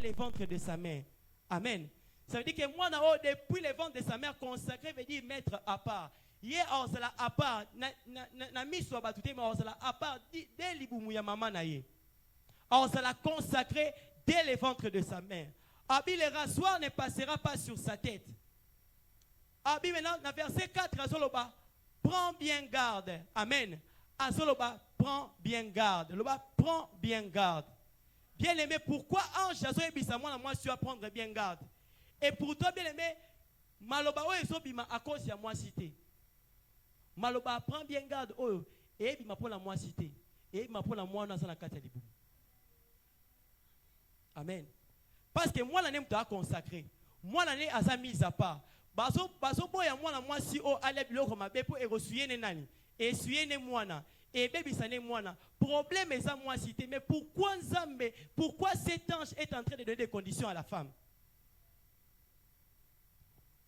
les ventres de sa mère. Amen. Ça veut dire que moi, depuis les ventres de sa mère, consacré veut dire mettre à part. Hier, on s'est à part. Na mis sur batute, mais on s'est à part dès l'iboumu ya maman na ye. On s'est consacré dès les ventres de sa mère. Abi, le rasoir ne passera pas sur sa tête. Abi, maintenant, dans verset 4, Azoloba, prends bien garde. Amen. Azoloba, prends bien garde. Loba, prends bien garde. Bien aimé, pourquoi ange Azoloba, moi, tu vas prendre bien garde. Et pour toi, bien aimé, Maloba, Bima, à cause de moi cité. Maloba, prends bien garde. Et Bima pour la moi cité. Et Bima pour la moi, dans la carte. Amen. Parce que moi, l'année, je dois consacrer. Moi, l'année, à sa mise à part. Baso boya moi la moi si o ale biloko mabe po erosuye ne nani. Essuyer ne mwana. Et baby ça ne mwana. Problème est ça moi cité. Mais pourquoi Nzambe, pourquoi cet ange est en train de donner des conditions à la femme?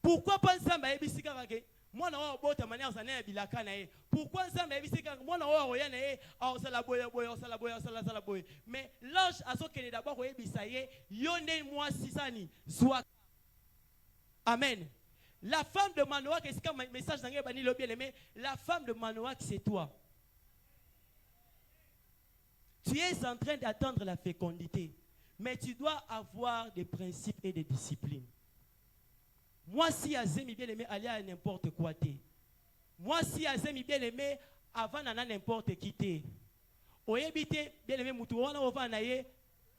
Pourquoi pas Nzambe ebisika kake? Mwana wa bota manière ça ne bilaka na ye. Pourquoi Nzambe ebisika mwana wa roya na ye a osala boya sala boya. Mais l'ange a so kene d'abord ko ebisa ye yone moi si sani zwa. Amen. La femme de Manoach, est-ce qu'un message dans le bien aimé? La femme de Manoach, c'est toi. Tu es en train d'attendre la fécondité. Mais tu dois avoir des principes et des disciplines. Moi, si Azemi bien aimé, aller à n'importe quoi. Moi, si Azemi bien aimé, avant d'en n'importe qui. Oyebite bien aimé, Moutouana, Ovanaye,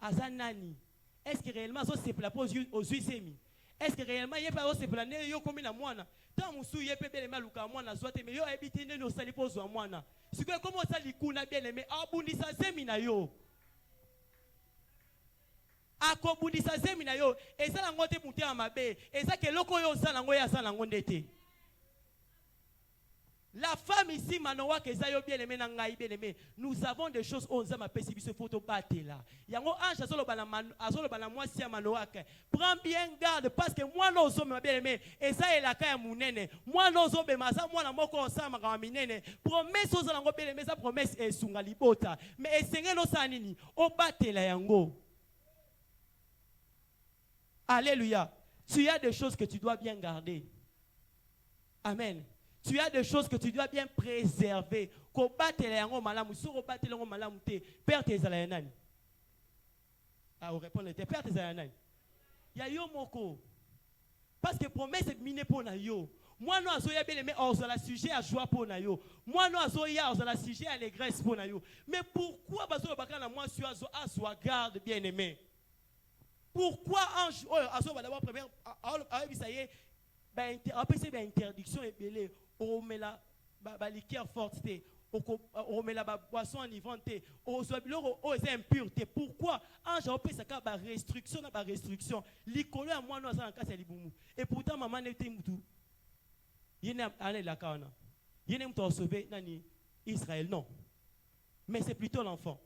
Azanani. Est-ce que réellement, ça c'est pour la pose aux Zemi? Est-ce que réellement il y a pas aussi plané yo comme na mwana tant musu yepe bele maluka mwana soit mais yo habité ne no sali pose wa mwana c'est que comment ça likuna bien aimé abundisa zemi na yo akobundisa zemi na yo eza na ngote muté amabe eza ke loko yo sala ngo ya sala ngo ndete. La femme ici, Manoach, bien aimé, bien aimé. Nous avons des choses où on a payé ce photo battre là. Yango ange azolo bana moi si Manoach. Prends bien garde parce que moi non sommes bien aimé. Et ça est la kaya munene. Moi non sommes masa moi na moko osama ka minene. Promesse aux alango bien aimé sa promesse est sungali bota. Mais esenge no sanini o battre la yango. Alléluia. Tu as des choses que tu dois bien garder. Amen. Tu as des choses que tu dois bien préserver. Combattre les gens malamu, sur combattre les gens malamu te, père tes alayanani. Ah, on répond le te, père tes alayanani. Ya yo moko. Parce que promesse est minée pour na yo. Moi non azoya bien aimé on la sujet à joie pour na yo. Moi non azoya on la sujet à allégresse pour na yo. Mais pourquoi bazo bakana moi sur azo garde bien aimé? Pourquoi ange azo d'abord première ça y est après c'est une interdiction et belé on met la liqueur forte on met la boisson enivrante on soit c'est impureté. Pourquoi ange après ça ka restriction na restriction likolo à moi non ça en cas libumu et pourtant maman n'était mutu yene ane la kana yene mutu sauver nani Israël non mais c'est plutôt l'enfant.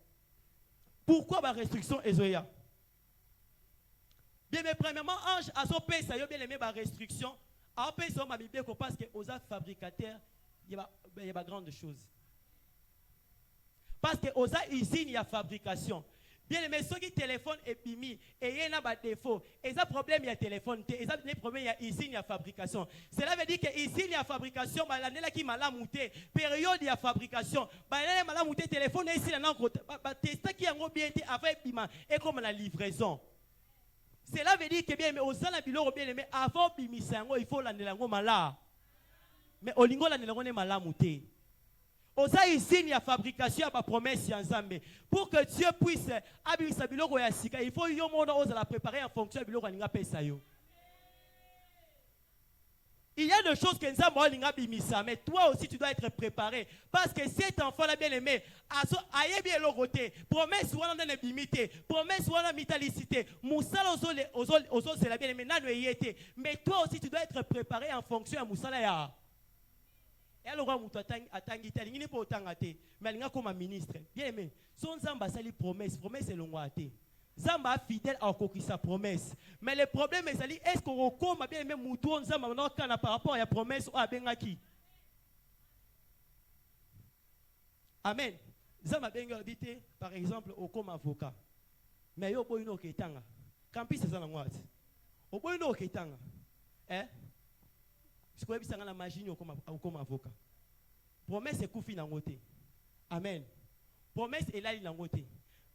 Pourquoi ba restriction ezoya? Bien mais premièrement ange a so paye ça yo bien aimé ba restriction. Après, ça m'a Bible parce que aux fabricateurs, il y a pas grande chose. Parce que aux usines, il y a fabrication. Bien aimé, ceux qui téléphonent et pimi, et il y a des défauts. Et ça problème, il y a téléphone. Et ça problème, il y a usine, il y a fabrication. Cela veut dire que ici, il y a fabrication. L'année là qui m'a la mouté. Période, il y a fabrication. L'année m'a la mouté téléphone ici, il y a un côté. Testa qui a un bien été avec piment et comme la livraison. Cela veut dire que bien, mais aux gens biloko bien aimé avant bimisango il faut la nelango mala. Mais olingo la nelango ne mala muté. Aux gens ici il y a fabrication à promesse ensemble. Pour que Dieu puisse abimisa biloko ya sika, il faut yo mona oza la préparer en fonction de biloko ninga pesa yo. Il y a des choses que nous avons bimisa, mais toi aussi tu dois être préparé. Parce que cet enfant-là bien aimé, aïe bien le côté, promesse ou on a bimité, promesse ou on a mitalicité, moussala aux c'est la bien aimé, mais toi aussi tu dois être préparé en fonction de moussala ya. Et alors on atangi tali, il n'est pas autant athée, mais il y a comme un ministre. Bien aimé, son zamba sali promesse est longue athée. Zamba fidèle à sa promesse. Mais le problème est-ce qu'on recommence bien même mouton Zamba par rapport à la promesse ou à Bengaki. Amen. Zamba Benga habité par exemple au comme avocat. Mais yo boy no ketanga. campus c'est ça la moite. Au bout no ketanga. Ce qu'on dit la magie comme avocat. Promesse est koufi dans côté. Amen. Promesse est là dans côté.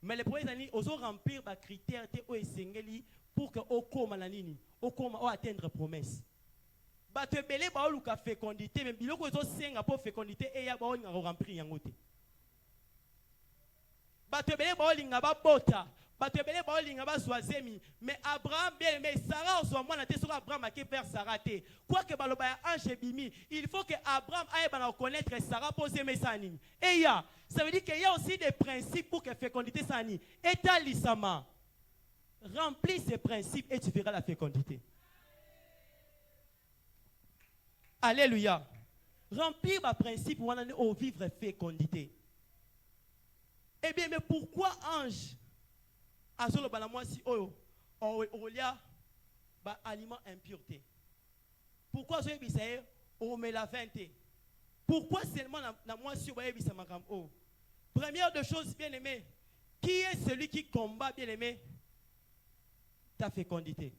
Mais les premiers années, ils ont remplir les critères pour que au coma nanini, au coma atteindre promesse. Bato belé ba luka fécondité même biloko zo senga pour fécondité et ya ba on remplir yango te. Bato belé ba linga ba bota, bato belé ba linga ba zoazemi, mais Abraham bien mais Sarah so mwana te so Abraham a ke faire Sarah te. Quoi que baloba ya ange bimi, il faut que Abraham aille ba connaître Sarah pour aimer sa nini. Et ya, ça veut dire qu'il y a aussi des principes pour que fécondité sa nini. Établissement. Remplis ces principes et tu verras la fécondité. Alléluia. Remplir ma principe pour en vivre fécondité. Eh bien, mais pourquoi ange a solo moi si olia ba aliment impureté? Pourquoi je bisaye o me la vente? Pourquoi seulement na moi si oya bisa makam o? Première de choses bien aimé, qui est celui qui combat bien aimé ta fécondité?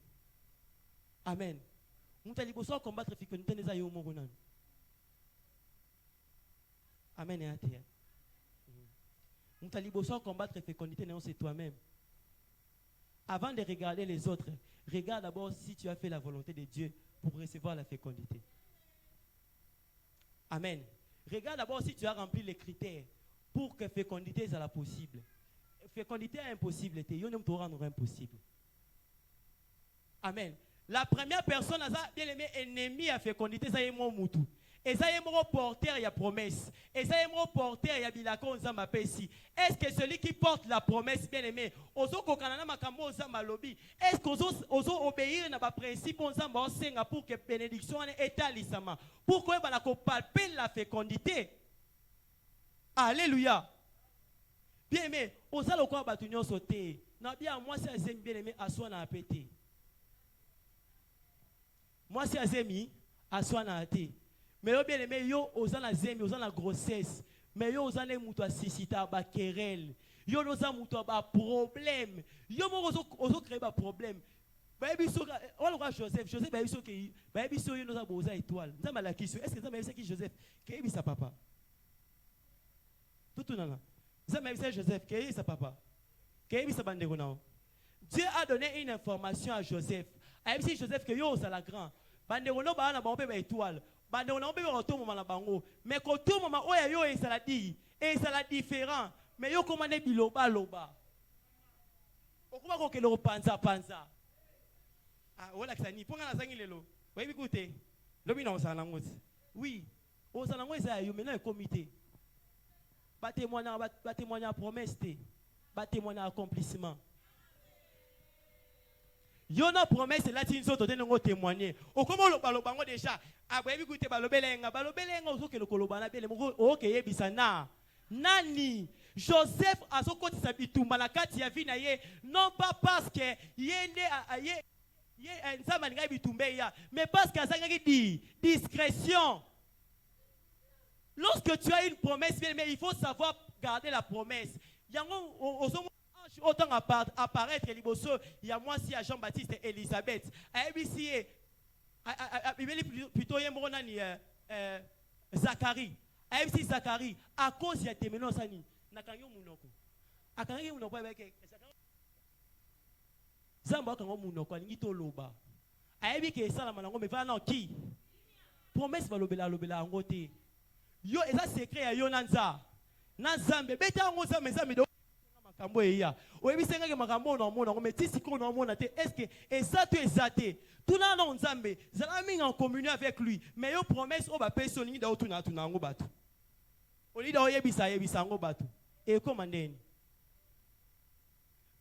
Amen. Nous allons combattre la fécondité des aïeux morunan. Amen et athée. Nous allons combattre la fécondité, c'est toi-même. Avant de regarder les autres, regarde d'abord si tu as fait la volonté de Dieu pour recevoir la fécondité. Amen. Regarde d'abord si tu as rempli les critères pour que la fécondité soit possible. Fécondité est impossible, il y a un rendre impossible. Amen. La première personne, bien aimé, ennemi à fécondité, c'est mon moutou. Et ça y est mon porteur, il y a promesse. Et ça y est mon porteur, il y a bilako nzamba pesi. Est-ce que celui qui porte la promesse, bien aimé, ozo kokanana makambo nzamba lobi, est-ce qu'ozo obéir na ba principe nzamba osenga pour que bénédiction est établissement, pour que bana ko palper la fécondité. Alléluia. Bien aimé, oza lokwa batunyo sauté. Na bien moi c'est azemi bien aimé aswa na apété. Moi c'est azemi aswa na até. Mais bien aimé, yo osana zemi, osana grossesse. Mais yo osana muto asisita ba querelle. Yo osana muto ba problème. Yo mo ozo créer ba problème. Ba biso on le Joseph ba biso ke ba biso yo noza boza étoile. Nzamba la question, est-ce que nzamba c'est qui Joseph? Ke bisa papa. Tout nana. Nzamba c'est Joseph, ke bisa papa. Ke bisa bandeko na. Dieu a donné une information à Joseph. A dit Joseph que yo osala grand. Bandeko no ba na ba pe ba étoile. Mais quand tout le monde est ça différent. Mais yo commandé biloba loba. Pourquoi que le panza panza? Ah, voilà que ça n'y ponga na sangi lelo. Oui, écoutez. Lobi na osalango. Oui. Osalango ça yo maintenant comité. Ba témoignage promesse té. Ba témoignage accomplissement. Yona promesse là tu nous donnes témoigner. O comment le balobango déjà. Ah bah écoutez balobelenga ozo ke le kolobana bele moko OK yebisana. Nani Joseph azokoti sabitumba na kati ya vie na ye non pas parce que yende nzamba ngai bitumbe ya mais parce que azangaki di discrétion. Lorsque tu as une promesse mais il faut savoir garder la promesse. Yango ozo autant apparaître liboso il y a moi si à Jean-Baptiste et Elisabeth ABC plutôt yemronani Zacharie ABC Zacharie à cause ya temeno sani nakanyo munoko akanyo munoko avec Zamba kango munoko ningi to loba ayebi ke sala manango me va na ki promesse va lobela ngote yo eza secret ya yo nanza na Zambe beta ngo Zambe makambo eya oyebisenga ke makambo na mona mais ti siko na mona te est-ce que et ça tu exaté tout na na Nzambe zala minga en communion avec lui mais yo promesse o ba peso ningi da otuna tuna ngo batu olida oyebisa ngo batu et comment ndeni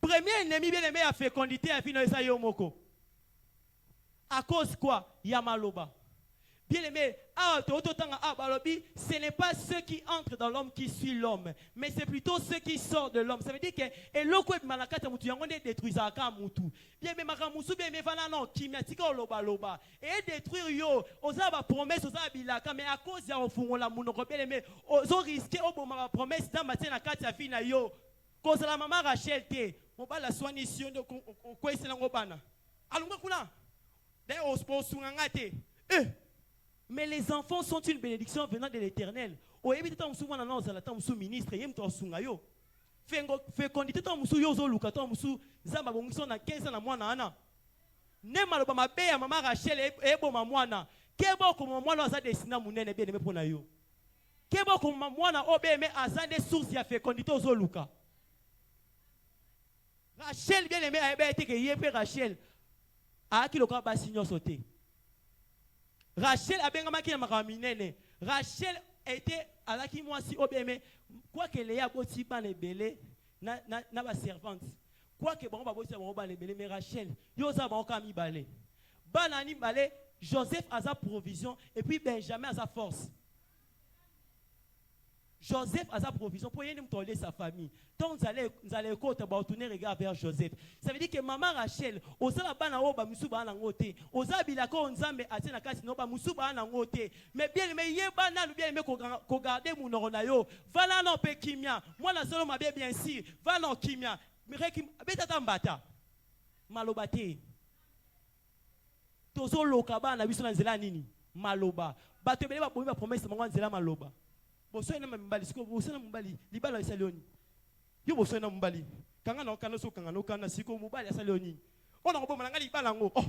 premier ennemi bien aimé a fécondité a fino esa yo moko à cause quoi ya maloba. Bien aimé, ce n'est pas ceux qui entrent dans l'homme qui suit l'homme, mais c'est plutôt ceux qui sortent de l'homme. Ça veut dire que et l'oko est malakata mutu yango ne détruisa ka mutu. Bien aimé makamusu bien aimé vana non kimiatika loba loba et détruire yo oza ba promesse oza bilaka mais à cause ya ofungola munoko bien aimé ozo risquer oboma ba promesse dans matin na kati ya fina yo Cause la maman Rachel te, on va la soigner ici, on quoi c'est l'angobana. Alors kuna, d'ailleurs on se pose sur un gâté. Mais les enfants sont une bénédiction venant de l'Éternel. Au début, tu as un ministre, tu as un sungayo. Fais conduire ton musu yozo luka ton musu zamba bongiso na 15 na mwana ana. Ne maloba mabe ya mama Rachel ebo mwana. Kebo ko mwana aza destina munene bien aimé pona yo. Kebo ko mwana obeme azande source ya fécondité ozo luka. Rachel bien aimé a été que yé pe Rachel a ki loka ba sinyo sauté. Rachel a bien gamaki na makaminene. Rachel était à la qui moi si obeme quoi que les aboti ban les belé na ba servante. Quoi que bon ba boti ban les belé mais Rachel yo za ba okami balé. Banani balé Joseph a sa provision et puis Benjamin a sa force. Joseph a sa provision pour y aller sa famille. Donc vous allez tourner regard vers Joseph. Ça veut dire que maman Rachel, osala bana oba musuba na ngote, oza bilaka onzambe atena kasi no ba musuba na ngote. Mais bien aimé yeba na bien aimé ko garder mon na yo. Vala no pe kimia. Moi na solo mabe bien sûr. Va no kimia. Mireki betata mbata. Malobate. Tozo lokaba na biso na nzela nini? Maloba. Bato bele ba bomi ba promesse mango nzela maloba. Boso ina mbali siko boso na mbali libala ya salioni yo boso na mbali kanga na kana so kanga no kana siko mbali ya salioni ona ko bomana ngali libala ngo oh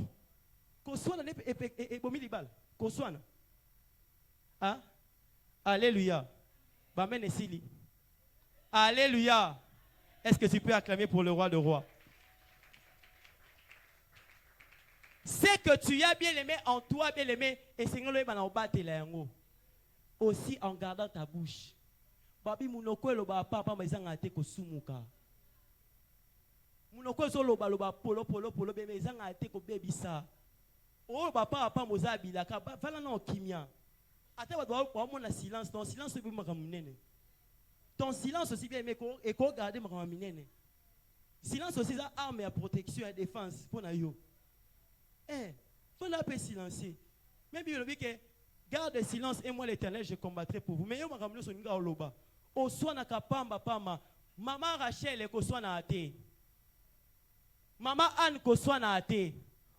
ko swana ne e bomi libala ko swana ah alléluia ba mene sili alléluia. Est-ce que tu peux acclamer pour le roi de rois? C'est que tu as bien aimé en toi bien aimé et Seigneur le bana obate la yango aussi en gardant ta bouche. Babi munoko lo ba papa mazanga te ko sumuka. Munoko zo lo ba polo be mazanga te ko bebisa. O ba papa moza bilaka vala na kimia. Ata ba doit mona silence, ton silence be makamunene. Ton silence aussi bien mais et ko garder makamunene. Silence aussi ça arme et protection et défense pour na yo. Faut la paix silencieux. Même il dit que garde le silence et moi l'Éternel je combattrai pour vous. Mais yo makamlo so nga oloba. O swana kapamba pama. Maman Rachel ko swana ate. Maman Anne ko swana ate.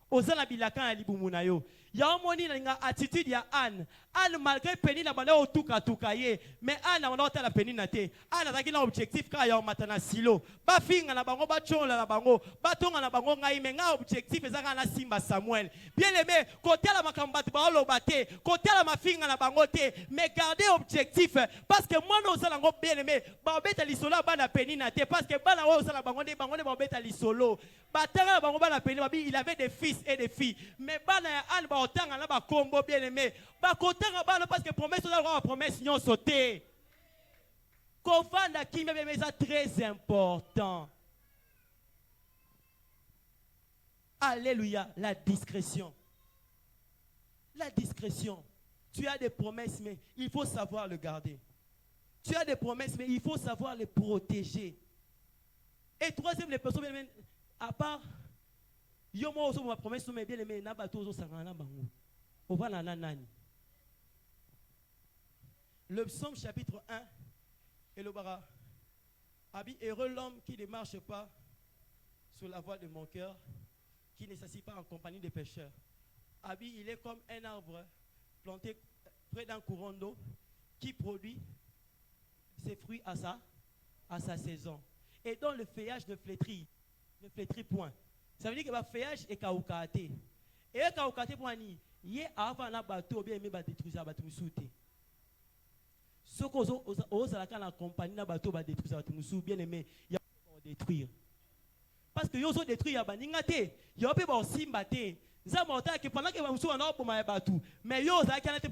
Ozana bilaka na libumuna yo. Ya omoni na attitude ya Anne. Anne malgré peni na bana otuka tukaye, mais Anne on ota la peni na te. Anne azaki na objectif ka ya matana silo. Ba finga na bango ba chola na bango, ba tonga na bango ngai me nga objectif ezaka na Simba Samuel. Bien aimé, côté la makambatu ba oloba te, côté la mafinga na bango te, mais gardez objectif parce que moi no sala ngo bien aimé, ba beta lisolo ba na peni na te parce que bana o sala bango de ba beta lisolo. Ba tanga bango ba na peni ba il avait des fils et des filles, mais bana ya Anne ba otanga na ba kombo bien aimé. Ba kotanga bana parce que promesse la promesse non sauté. Kovanda qui mais ça très important. Alléluia, la discrétion. La discrétion. Tu as des promesses mais il faut savoir le garder. Tu as des promesses mais il faut savoir les protéger. Et troisième les personnes à part yo mo so ma promesse mais bien aimé na ba tozo sangana bango. On va na nani. Le psaume chapitre 1 et le bara. Abi heureux l'homme qui ne marche pas sur la voie de mon cœur, qui ne s'assied pas en compagnie des pécheurs. Abi il est comme un arbre planté près d'un courant d'eau qui produit ses fruits à sa saison. Et dont le feuillage ne flétrit point. Ça veut dire que le feuillage est kaukate. Et kaukate pour ni, yé avant na bateau bien mais ba détruire ba tumsute. Ce qu'on ose la compagnie na bateau ba détruire ba tumsu bien aimé, il y a détruire. Parce que yo so détruire ba ningate, yo pe ba simba te. Nzamota que pendant que ba musu na opoma ba tout, mais yo za kana te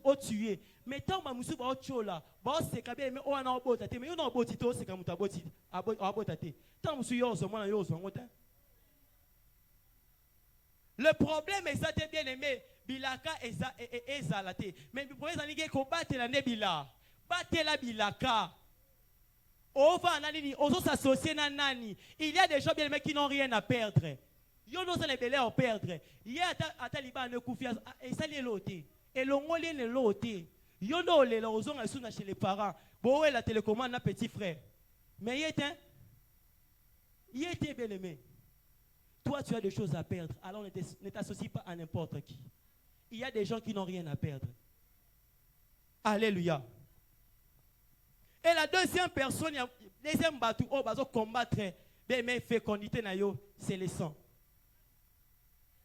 au tuer. Mais tant ba musu ba chola, ba se ka bien mais o na obota te, mais yo na oboti to se ka muta boti abota te. Tant musu yo so mona yo so ngota. Le problème est ça, bien aimé, bilaka et zalate. Mais le problème c'est que battre la nebila, battre la bilaka. On va nani, on s'associe na nani. Il y a des gens bien aimés qui n'ont rien à perdre. Yo no les belé à perdre. Il y a ataliba ne kufia et ça les loté. Et l'ongolien les loté. Yo no les lozong asuna chez les parents. Bo la télécommande na petit frère. Mais il est Il était bien aimé. Toi, tu as des choses à perdre. Alors ne t'associe pas à n'importe qui. Il y a des gens qui n'ont rien à perdre. Alléluia. Et la deuxième personne, deuxième bateau, oh, bazo combattre, mais fécondité na yo, c'est le sang.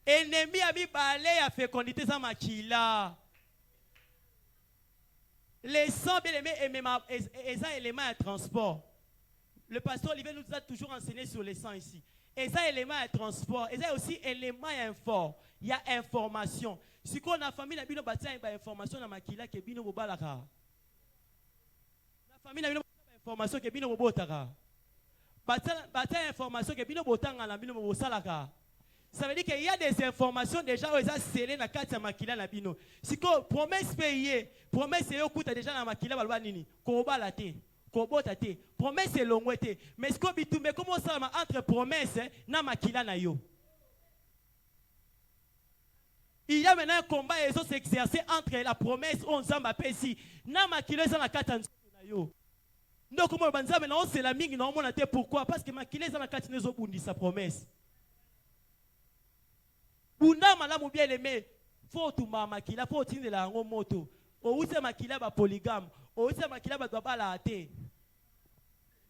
Ennemi a mis balai à fécondité sans makila. Les sangs, bien aimé, et ça élément de transport. Le pasteur Olivier nous a toujours enseigné sur les sangs ici. Et ça élément de transport. Et ça aussi élément d'info. Il y a information. Si on a famille, il y a information dans makila qui est bien au balaka. La famille, il y a information qui est bien au botaka. Bata information qui est bien au botanga na bien au salaka. Ça veut dire qu'il y a des informations déjà où ils ont scellé dans la makila na bino. Si ko promesse payée, promesse est au déjà dans makila balwa nini, ko balate, ko botate, promesse est longwete. Mais ce ko bitumbe comment ça entre promesse na makila na yo. Il y a maintenant un combat et ils s'exercer entre la promesse on zamba pesi na makila za na kata na yo. Donc comment banza maintenant c'est la mingi na on te pourquoi parce que makila za na kata nezo bundi sa promesse. Bunda malamu bien aimé, faut tout makila, faut tiner la moto. O use makila ba polygame, o use makila ba doba la ate.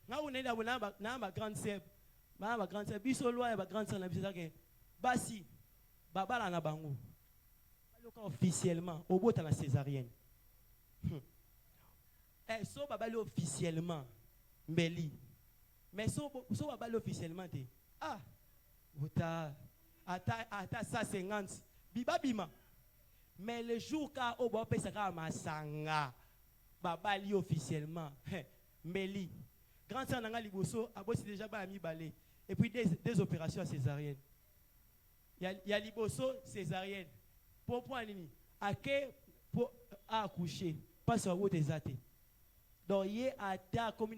Na unenda na ba grande sœur, ba grande sœur biso loi ba grande sœur na biso ke basi baba la na bango. Baloka officiellement, au bota la césarienne. Eh so baba le officiellement mbeli. Mais so baba le officiellement te. Ah, bota Ata 150 biba bima mais le jour ka o ba pesa ka masanga baba li officiellement meli grand sœur nanga liboso abosi déjà ba mi balé et puis des opérations césariennes il y a liboso césarienne pour point nini ake pour accoucher pas sur votre exaté donc il ata comme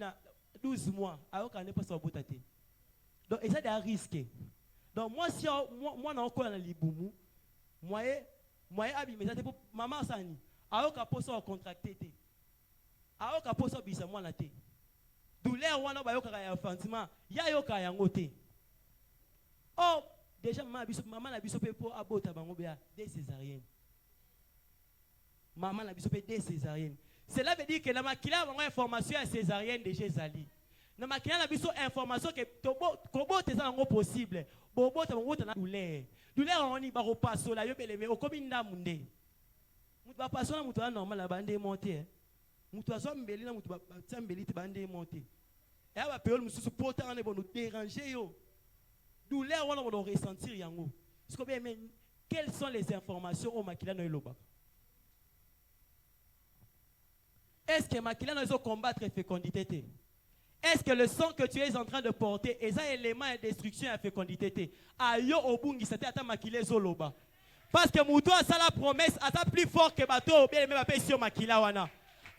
12 mois alors qu'on n'est pas sur votre tête donc et ça des risques. Donc moi si moi na encore na libumu moi abi mais pour maman sani alors ka poso contracté té alors ka poso bisa moi na té douleur wana ba yo ka ya enfantement ya yo ka yango té oh déjà maman na biso pe pour abota bango bia des césariennes maman na biso pe des césariennes cela veut dire que la makila bango information à césarienne déjà zali na makila na biso information que kobo te ça possible bobo ta bango na douleur on y ba repasso la yo beleme o komi ndamunde mutu ba passo na mutu na normal la bande monter mutu aso mbeli na mutu ba tsambeli te bande monter et ba période mususu pota na bon déranger yo douleur on va ressentir yango ce que bien mais quelles sont les informations au makila no eloba est-ce que makila no zo combattre fécondité? Est-ce que le sang que tu es en train de porter est un élément de destruction à fécondité? Ayo obungi c'était ata makile zoloba. Parce que mouto a ça la promesse ata plus fort que bateau bien même pas sur makila wana.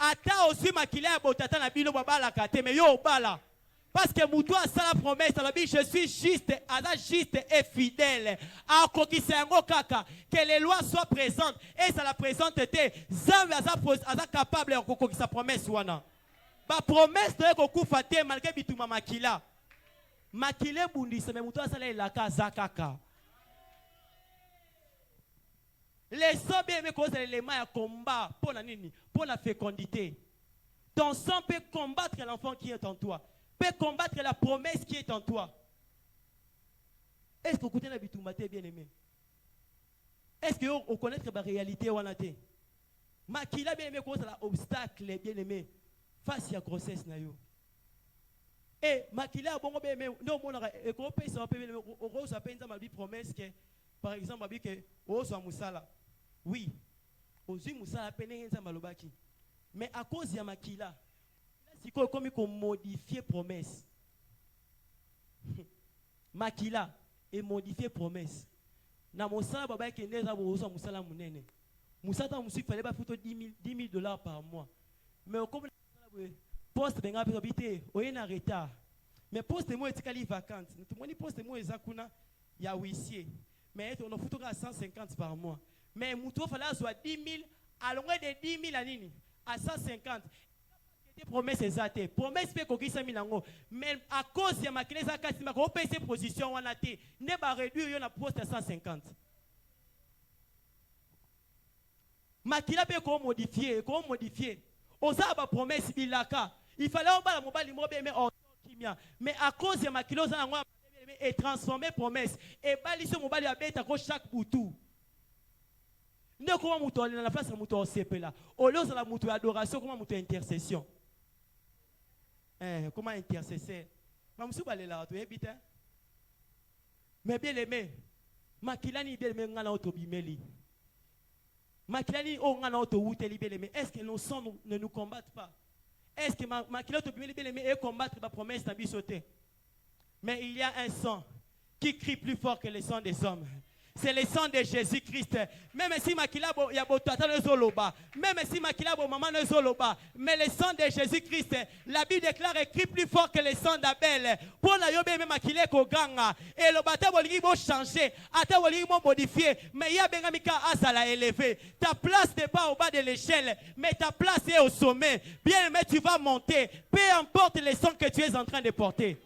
Ata aussi makila ya botata na bino baba la kate mais yo bala. Parce que mouto a ça la promesse alors je suis juste et fidèle. A kokisengo kaka que les lois soient présentes et ça la présente était Zambe asa capable de kokisa promesse wana. Ba promesse de kokufa te malgré bituma makila. Makile bundisa mais muto asala elaka zakaka. Les sangs bien aimés cause l'élément à combat pour la nini, pour la fécondité. Ton sang peut combattre l'enfant qui est en toi, peut combattre la promesse qui est en toi. Est-ce que vous connaissez la bituma te bien aimé? Est-ce que vous connaissez la réalité ou la te? Makila bien aimé cause l'obstacle bien aimé. Face à la grossesse na yo. Et makila bongo be no mona e ko pesa pe o ko sa penza ma bi promesse que par exemple ma bi que o so musala. Oui. Ozi musala pene nza malobaki. Mais à cause ya makila si ko comme qu'on modifier promesse. Makila et modifier promesse. Na musala baba ke neza bo so musala munene. Musata musu fallait pas plutôt $10,000 par mois. Mais comme poste benga habité oye na retard mais poste mo etikali vacante tout moni poste mo ezakuna ya huissier mais on a foutu à 150 par mois mais muto fallait soit 10,000 à loin de 10,000 à nini à 150 promesse exacte. Promesse fait qu'on s'est mis dans mais à cause de ma clé ça casse ma qu'on paye ses positions on a été ne pas réduire on a poste à 150. Ma clé peut qu'on modifier. On a pas promesse bilaka. Il fallait on va la mobile mais mais à cause de ma clé ça on et transformer promesse et bali ce mobile à bête à chaque boutou. Ne comment muto na la place muto sepela. Au lieu de la muto adoration comment muto intercession. Comment intercesseur? Mais bien aimé, Makilani bien aimé ngana otobimeli. Makilani o ngana otowuteli bien aimé. Est-ce que nos sangs ne nous combattent pas? Est-ce que Makilani otobimeli bien aimé et combattre la promesse n'a bisoté? Mais il y a un sang qui crie plus fort que le sang des hommes. C'est le sang de Jésus-Christ. Même si makila bo ya botata ne zoloba, même si makila bo maman ne zoloba, mais le sang de Jésus-Christ, la Bible déclare écrit plus fort que le sang d'Abel. Pour la yobe même makile ko ganga et le bata bolingi bo changer, ata bolingi bo modifier, mais ya benga mika azala élevé. Ta place n'est pas au bas de l'échelle, mais ta place est au sommet. Bien mais tu vas monter, peu importe le sang que tu es en train de porter.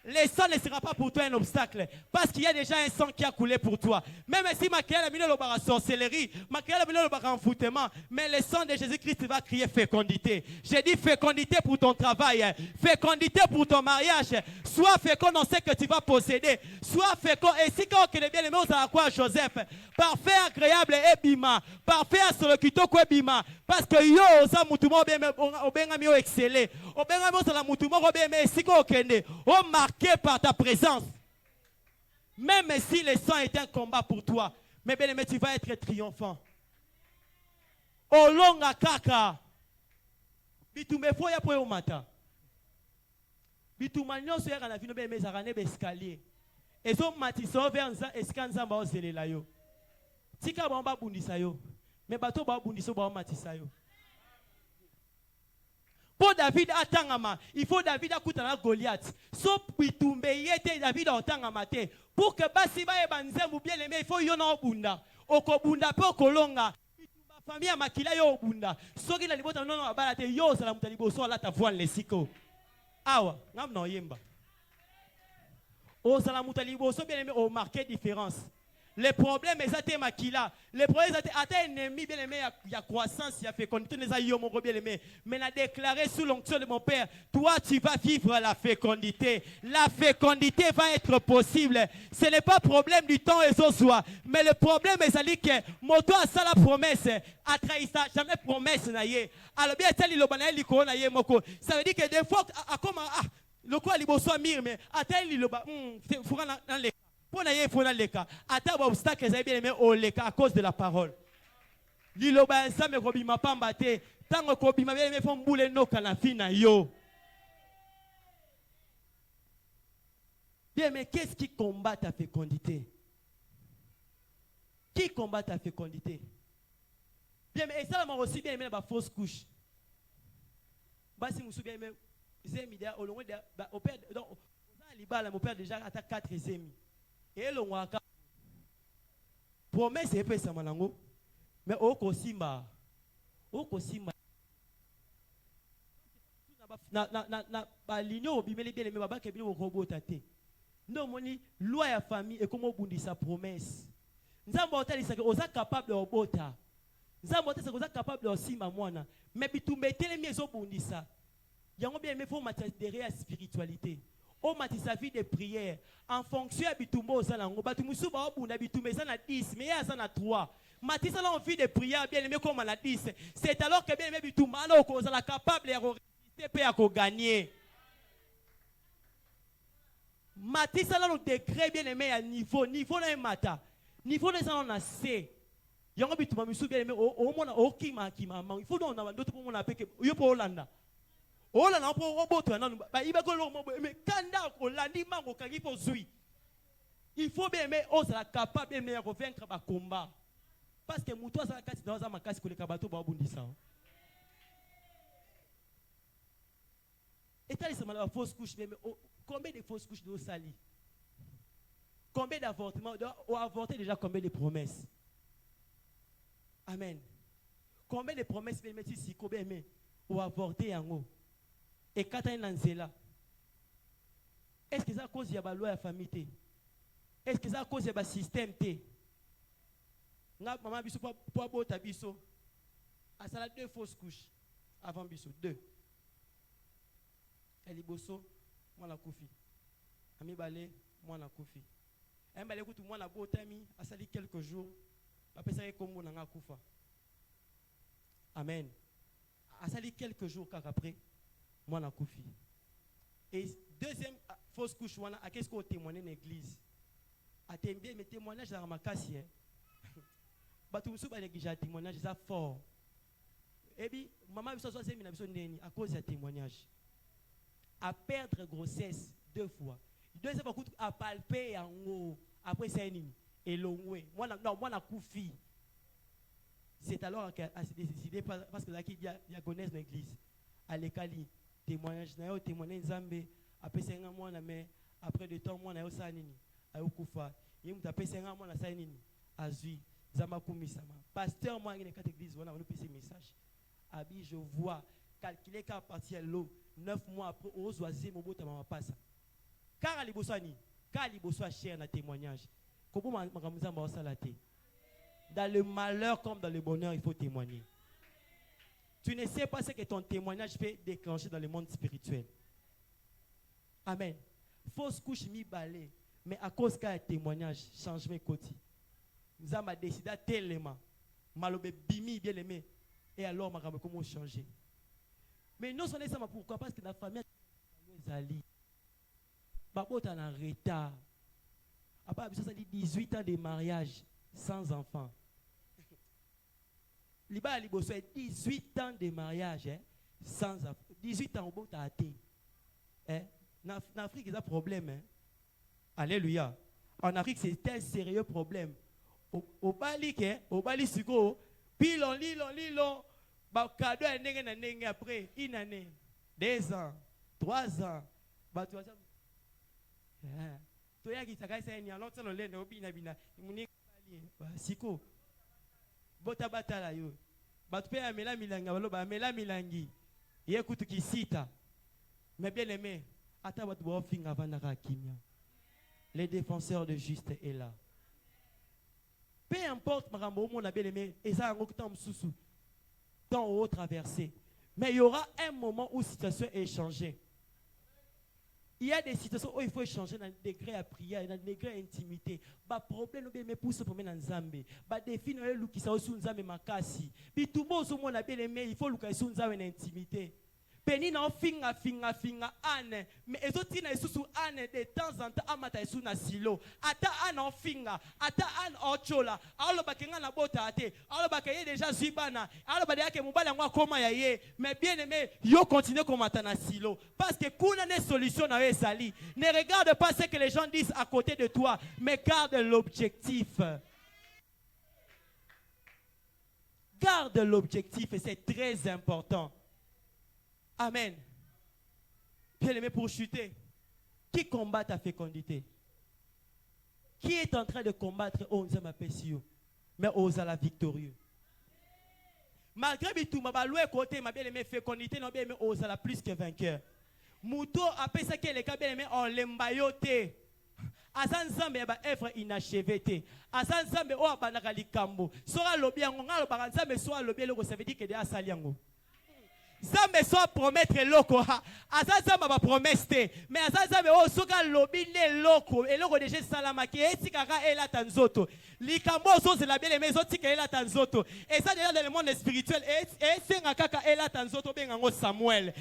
Le sang ne sera pas pour toi un obstacle. Parce qu'il y a déjà un sang qui a coulé pour toi. Même si ma a mis le bar sorcellerie, ma a mis le bar envoûtement, mais le sang de Jésus-Christ va crier fécondité. J'ai dit fécondité pour ton travail, fécondité pour ton mariage. Sois fécond dans ce que tu vas posséder. Sois fécond. Et si quand on est bien aimé, on a quoi Joseph? Parfait, agréable et bima. Parfait, sur le kitoko et bima. Parce que yo, ça moutouma, obenga mio excellé. Obenga mio, ça la moutouma, obenga si ko okende. Oh, marqué par ta présence. Même si le sang est un combat pour toi, mais bien aimé, tu vas être triomphant. Olonga kaka. Bitume fo ya po yo mata. Bituma nyonso ya kana vino be mezaka ne be escalier. Ezo matiso vers eskanza ba ozelela yo. Tika ba mba bundisa yo. Mais bato ba bundisa ba matisa yo. Pour David atangama, il faut David akutana Goliath. So bitumbe yete David atangama te. Pour que basi ba e banzembu bien aimé, il faut yo na obunda. Okobunda pe okolonga. Bitumba famille makila yo obunda. Soki na libota nono abala te yo sala mutalibo so la ta voile lesiko. Awa, ngam no yemba. O sala mutalibo so bien aimé au marqué différence. Le problème est que makila. Le problème est que un ennemi bien aimé, il y a croissance, il y a fécondité, bien aimé. Mais la déclaré sous l'onction de mon père, toi tu vas vivre la fécondité. La fécondité va être possible. Ce n'est pas problème du temps et soi, mais le problème est que moto a ça la promesse, a trahi ça, jamais promesse naie. Alors bien tel ilobana liko naie moko. Ça veut dire que des fois à comme le quoi liboso amir mais à tel iloba faut dans les pour n'aller faut dans les cas. Attends obstacle ça bien aimé au les cas à cause de la parole. Liloba ça me kobima pamba te tango kobima bien aimé font boule no kana fina yo. Bien mais qu'est-ce qui combat ta fécondité? Qui combat ta fécondité? Bien mais ça m'a aussi bien aimé la fausse couche. Basi musu bien aimé zemi au loin de au père donc on a libala mon père déjà attaque 4 zemi. Et le waka promesse est pas ça malango mais oko simba na ba linyo bimeli bien mais baba kebino robota te ndo moni loi ya famille et comment bundisa promesse nzambo otalisa que oza capable obota nzambo otalisa que oza capable osimba mwana mais bitumbe telemi ezo bundisa yango bien mais faut matière derrière spiritualité. On m'a dit sa vie de prière en fonction de bitumbo ozalango batumusu ba obunda bitumbe ça na 10 mais ça na 3 matisa la envie de prière bien aimé comme on a 10 c'est alors que bien aimé bitumba na okozala capable ya résister pe ya ko gagner matisa la no degré bien aimé à niveau na mata niveau na ça na C yango bitumba misu bien aimé o mona okima kima il faut on a d'autres pour mona peke yo po Holanda. Oh là là, il faut bien aimer, on sera capable de vaincre le combat. Parce que Moutoua, ça va dans un macasse que les kabato va abondissant. Et t'as dit, la fausse couche, mais combien de fausses couches de sali? Combien d'avortements? On a avorté déjà combien de promesses? Amen. Combien de promesses, mais si combien mais on a avorté en haut? Et quand tu es dans Zéla, est-ce que c'est à cause de la loi de la famille? Est-ce que c'est à cause de système? Maman biso pour bota biso. A ça 2 fausses couches avant biso 2. Elle bosso moi la koufi. Ami balé moi la koufi. Un balé kutu moi la botami a sali quelques jours. Après ça comme on a koufa. Amen. A sali quelques jours après moi la koufi. Et deuxième fausse couche wana a qu'est-ce qu'on témoigne dans l'église. A témoigner mais témoignage dans ma cassie. Batumsu ba néglige témoignage ça fort. Et puis maman biso so semi na biso ndeni à cause de témoignage. À perdre grossesse 2 fois. Deuxième fois à palper en haut après c'est nini et longwe. Moi na koufi. C'est alors qu'elle a décidé parce que là qui diaconesse dans l'église à l'écali témoignage na yo témoigner Nzambe après 5 mois na mais après de temps moi na yo sa nini ayo kufa yemu tapé 5 mois na sa nini azui Zama kumisama pasteur moi dans cette église voilà on nous passe message abi je vois calculer qu'à partir de l'eau 9 mois après aux oiseaux mon bota mama passe car ali bosani car ali boswa cher na témoignage comment makamuza ba salate dans le malheur comme dans le bonheur il faut témoigner. Tu ne sais pas ce que ton témoignage peut déclencher dans le monde spirituel. Amen. Fausse couche mi balai, mais à cause d'un témoignage, changement côté. Nous avons décidé tellement, malobe bimi bien aimé, et alors ma comment changer. Mais non seulement pourquoi parce que la famille est allée. Babo est en retard. Après ça dit 18 ans de mariage sans enfant. Liba liboso 18 ans de mariage sans 18 ans au bout à en Afrique il a un problème alléluia. En Afrique c'est un sérieux problème. Au Bali suko pilon ba cadeau ndenge après une année 2 ans 3 ans ba tu to ya ki saka sai ni alonso lo lende obina bina muni ba siko bota batala yo batu pe amela milanga baloba amela milangi ye kutu kisita mais bien aimé ata batu bo finga vanaka kimia les défenseurs de juste est là peu importe makambo mon bien aimé et ça ngo temps susu temps au traversé mais il y aura un moment où situation est changée. Il y a des situations où il faut échanger dans le degré à prière, dans le degré intimité. Bah problème mais pour se promener dans Nzambe. Bah défi no lu ki sa osu Nzambe makasi. Bi tout bon so mona bien aimé, il faut lu ka osu Nzambe dans intimité. Peni na finga ane, mais ezoti na isusu ane de temps en temps amata isu na silo. Ata ane en finga, ata ane ochola. Alo bakenga na bota ate. Alo bakaye déjà zibana. Alo badia ke mubala ngwa koma ya ye. Mais bien aimé, yo continue comme ata na silo. Parce que kuna ne solution na sali. Ne regarde pas ce que les gens disent à côté de toi, mais garde l'objectif. Garde l'objectif et c'est très important. Amen. Bien-aimé, pour chuter, qui combat ta fécondité? Qui est en train de combattre Onzama Pessio, mais Ozala victorieux? Malgré tout, ma loué côté, ma bien-aimé fécondité, non bien-aimé Ozala plus que vainqueur. Mouto après ça que les cas bien-aimé en l'embayote. Azan Zambe ba œuvre inachevée te. Azan Zambe o abanaka likambo. Sora lobi yango ngalo ba Zambe so lobi loko ça veut dire que de asali yango. Zambe soit promettre loko ha azazamba ba promesse te mais azazambe o soka lobi ne loko eloko déjà salama ki etikaka ela tanzoto likambo so c'est la bien aimé zotika ela tanzoto et ça déjà dans le monde spirituel et senga kaka ela tanzoto benga ngo Samuel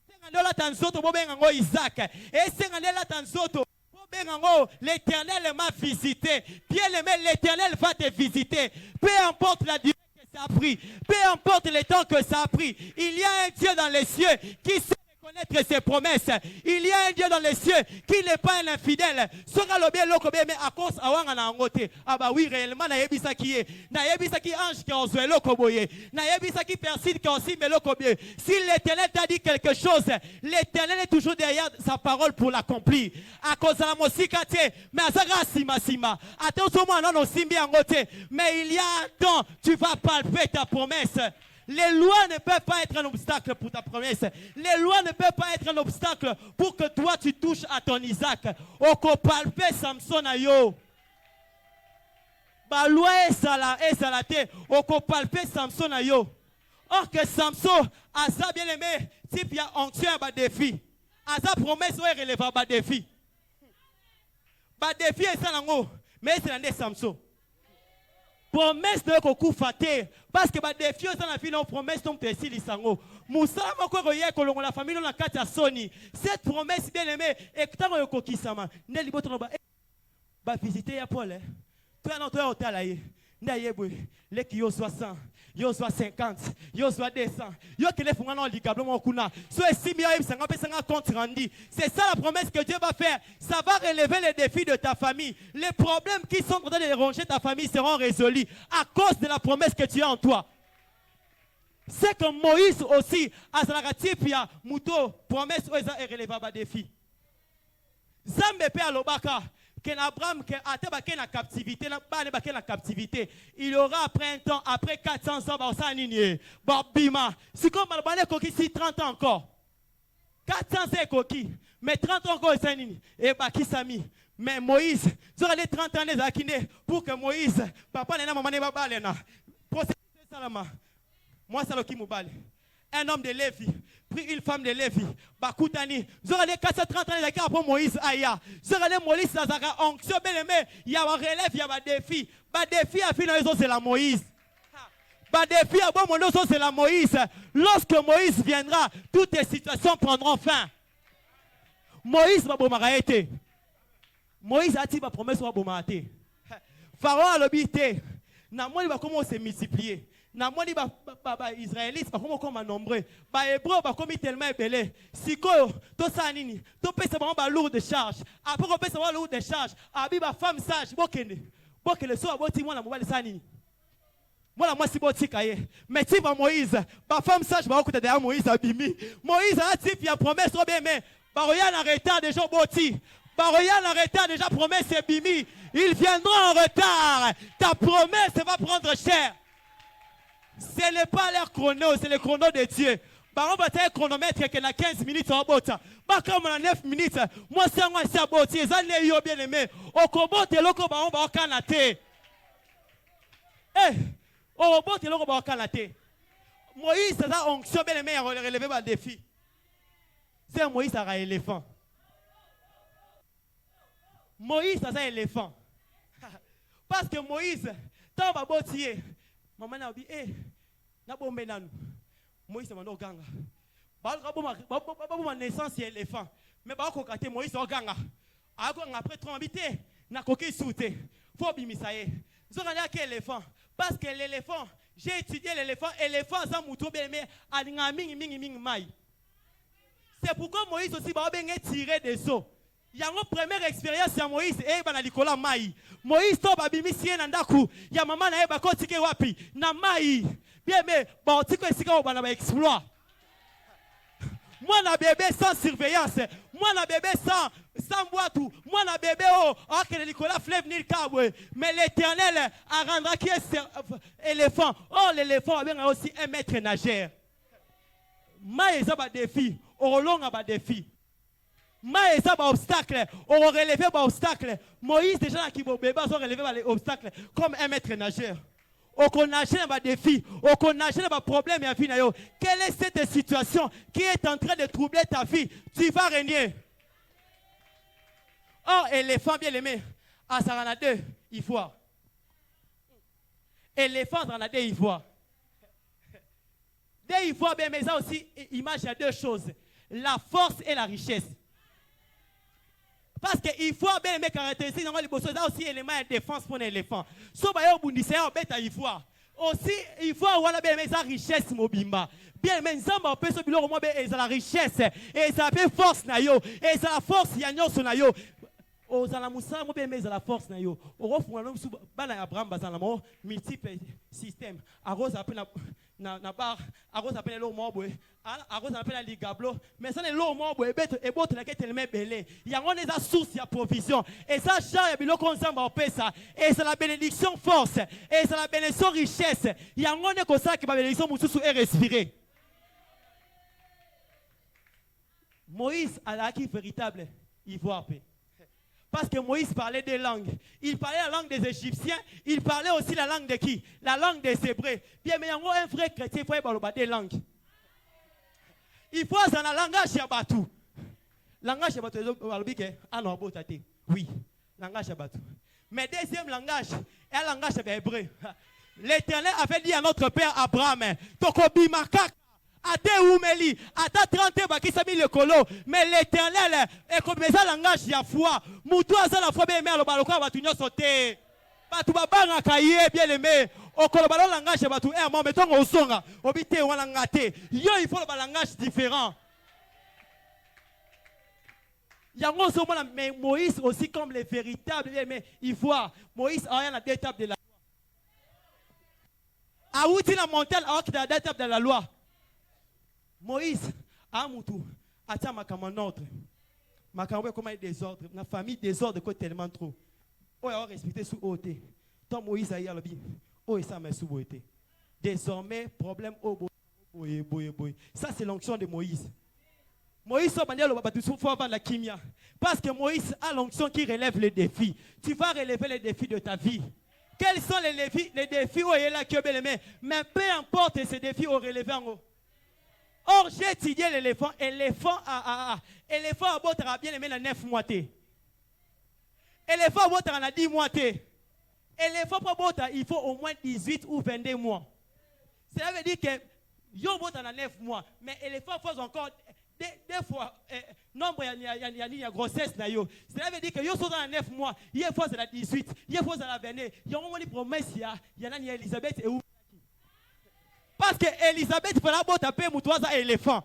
senga ndola tanzoto bo benga ngo Isaac et senga ndola tanzoto bo benga ngo l'Éternel m'a visité. Bien aimé, l'Éternel va te visiter peu importe la durée ça a pris. Peu importe le temps que ça a pris, il y a un Dieu dans les cieux qui sait reconnaître ses promesses. Il y a un Dieu dans les cieux qui n'est pas un infidèle. Sera le bien loko mais à cause awanga na ngote. Ah bah oui réellement na yebisa qui est. Na yebisa qui ange qui en zoé loko boye. Na yebisa qui persiste qui en si mais loko boye. Si l'Éternel t'a dit quelque chose, l'Éternel est toujours derrière sa parole pour l'accomplir. À cause de la mosikate, mais azaga sima. Attention moi non simbi ngote. Mais il y a un temps tu vas palper ta promesse. Les lois ne peuvent pas être un obstacle pour ta promesse. Les lois ne peuvent pas être un obstacle pour que toi tu touches à ton Isaac. Oko palpe Samson na yo. Ba loi esalate. Oko palpe Samson na yo. Or que Samson a ça bien aimé, type il y a onction à défi. A sa promesse est relevable à défi. Ba défi est ça nango, mais c'est l'année Samson. Promesse de koku faté parce que ba défi est ça la vie non promesse non te si lisango. Moussa mako roye kolongo la famille na kati ya Soni. Cette promesse bien aimée et tant yo kokisama. Ne liboto no ba visiter ya Paul. Toi non toi hôtel aye. Na yebwe les qui yo 60 yo soit 50 yo soit 200 yo que les font non ligablement kuna soit 6 millions et 50 compte rendu. C'est ça la promesse que Dieu va faire. Ça va relever les défis de ta famille. Les problèmes qui sont en train de déranger ta famille seront résolus à cause de la promesse que tu as en toi. C'est que Moïse aussi à Zalagatifia Mouto promesse est relevable défi. Zambe pe alobaka Abraham na captivité, na captivité, il aura après un temps, après 400 ans, si comme si 30 ans encore, 400 c'est coquille, mais 30 ans encore c'est et qui sami. Mais Moïse, tu as les 30 ans les akine pour que Moïse, papa nena maman neba balena, procédé salama, moi c'est le qui m'oubale. Un homme de Lévi, pris une femme de Lévi, Bakoutani, Zorale 430 ans, il y a pour Moïse Aya, Zorale Moïse Lazara, onction bien aimé, il y a un relève, il y a un défi. Défi à fin de c'est la Moïse. Défi à bon mon c'est la Moïse. Lorsque Moïse viendra, toutes les situations prendront fin. Moïse va bomaraete. Moïse a dit ma promesse va bomaraete. Pharaon a l'obité. Namoni va commencer à se multiplier. Na moni ba israélites ba comme nombreux ba hébreux ba comme tellement belé sikoyo to sa nini to pesa ba lourd de charge après on pesa ba lourd de charge abi ba femme sage bokende so aboti mwana mobali sa nini mwana mwasi boti kaye mais ti ba Moïse ba femme sage ba okuta derrière Moïse abimi Moïse a dit il a promesse trop bien mais ba roya en retard déjà boti ba roya en retard déjà promesse est bimi ils viendront en retard ta promesse va prendre cher. Ce n'est pas leur chrono, c'est le chrono de Dieu. On va un chronomètre qui est 15 minutes en bota. Comme en 9 minutes, moi c'est moi c'est à boti. Les années yo bien aimé. Au combo te loko ba on va canate. Au combo te loko ba canate. Moïse ça onction bien aimé à relever le défi. C'est Moïse a éléphant. Moïse ça éléphant. Parce que Moïse tant va botier. Maman a dit, na bombe nanu. Moïse m'a dit, ganga. Ba naissance c'est éléphant. Mais ba ko kate Moïse o ganga. Après 3 habité, na koki souté. Faut bimisaye. Zongana ke éléphant parce que l'éléphant, j'ai étudié l'éléphant sans mouton mais alinga mingi mai. C'est pourquoi Moïse aussi ba benga tirer des eaux. Il y a une première expérience à Moïse et na likola mai. Moïse to ba bimisi na ndaku ya mama na eba ko tike wapi na mai. Bien mais ba tiko esika ba na ba exploit. Moi na bébé sans surveillance, moi na bébé sans boitou, moi na bébé que likola fleuve Nil kabwe. Mais l'Éternel a rendra qui est éléphant. Oh l'éléphant a aussi un maître nageur. Mai ça ba défi, orolonga ba défi. Mais ça va obstacle, on va relever les obstacles. Moïse déjà qui va relever les obstacles comme un maître nageur. On nage dans des défis, on nage dans des problèmes et vie. Quelle est cette situation qui est en train de troubler ta vie? Tu vas régner. Or, éléphant bien aimé, à Sarana 2, il faut. Éléphant Sarana 2, il faut. Deux, il faut bien, mais ça aussi, image il y a deux choses. La force et la richesse. Parce qu'il faut bien mes caractéristiques dans les bosses, aussi élément de défense pour l'éléphant. So ba yo bundisa yo beta il faut. Aussi il faut avoir bien mes richesse mobimba. Bien mais nzamba peut so biloko mo be la richesse et ça peut force na yo et ça la force ya nyonso na yo. ozala musala mo bien mais la force na yo okofunga no su bana Abraham bazala mo multiple système arose appena na bar arose appena lo mo boy arose appena ligablo mais ça le lo mo boy et la kete le belé yango neza source ya provision et ça cha ya biloko nzamba opesa et c'est la bénédiction force et c'est la bénédiction richesse yango ne ko ça ki ba bénédiction mususu et respirer. Moïse a acquis véritable ivoire paix. Parce que Moïse parlait des langues. Il parlait la langue des Égyptiens. Il parlait aussi la langue de qui? La langue des Hébreux. Bien, mais il y a un vrai chrétien, il faut parler des langues. Il faut dans la langage Yabatou. Langage Yabatou, ah non, oui, langage Yabatou. Mais deuxième langage, est le langage hébreu. L'Éternel avait dit à notre père Abraham, Tokobi Makak. Ate oumeli, ata 30 baki sami le kolo, mais l'Éternel est comme ça langage ya foi. Moutou a la foi bien aimé, le baloko va tout sauter. Batu babanga kaye bien aimé. Au kolobalo langage batu eh moi mettons au songa, obité wana ngate. Yo il faut le langage différent. Yango so mona mais Moïse aussi comme les véritables mais il voit Moïse a rien à deux étapes de la loi. A outi la montagne a deux étapes de la loi. Moïse, Amoutou, attends ma camarade notre. Ma camarade comment il désordre, ma famille désordre tellement trop. Oh, il a respecté sous OT. Tant Moïse a eu le bien. Oh, ça m'a sous OT. Désormais, problème au boy. Ça, c'est l'onction de Moïse. Moïse, il faut avoir la kimia. Parce que Moïse a l'onction qui relève les défis. Tu vas relever les défis de ta vie. Quels sont les défis où il est là qui est mais peu importe ces défis au relever en haut. Or, j'ai étudié l'éléphant. Éléphant a bien aimé la 9 mois. Éléphant a 10 mois. Éléphant il faut au moins 18 ou 22 mois. Cela veut dire que yo a 9 mois. Mais éléphant faut encore des fois nombre il y a grossesse. Cela veut dire que yo sont dans 9 mois. Il y a fois à la 18. Il y a fois à la 22. Il y a une promesse. Il y a Elisabeth et où. Parce que Elisabeth, il fallait taper Moutouaza éléphant.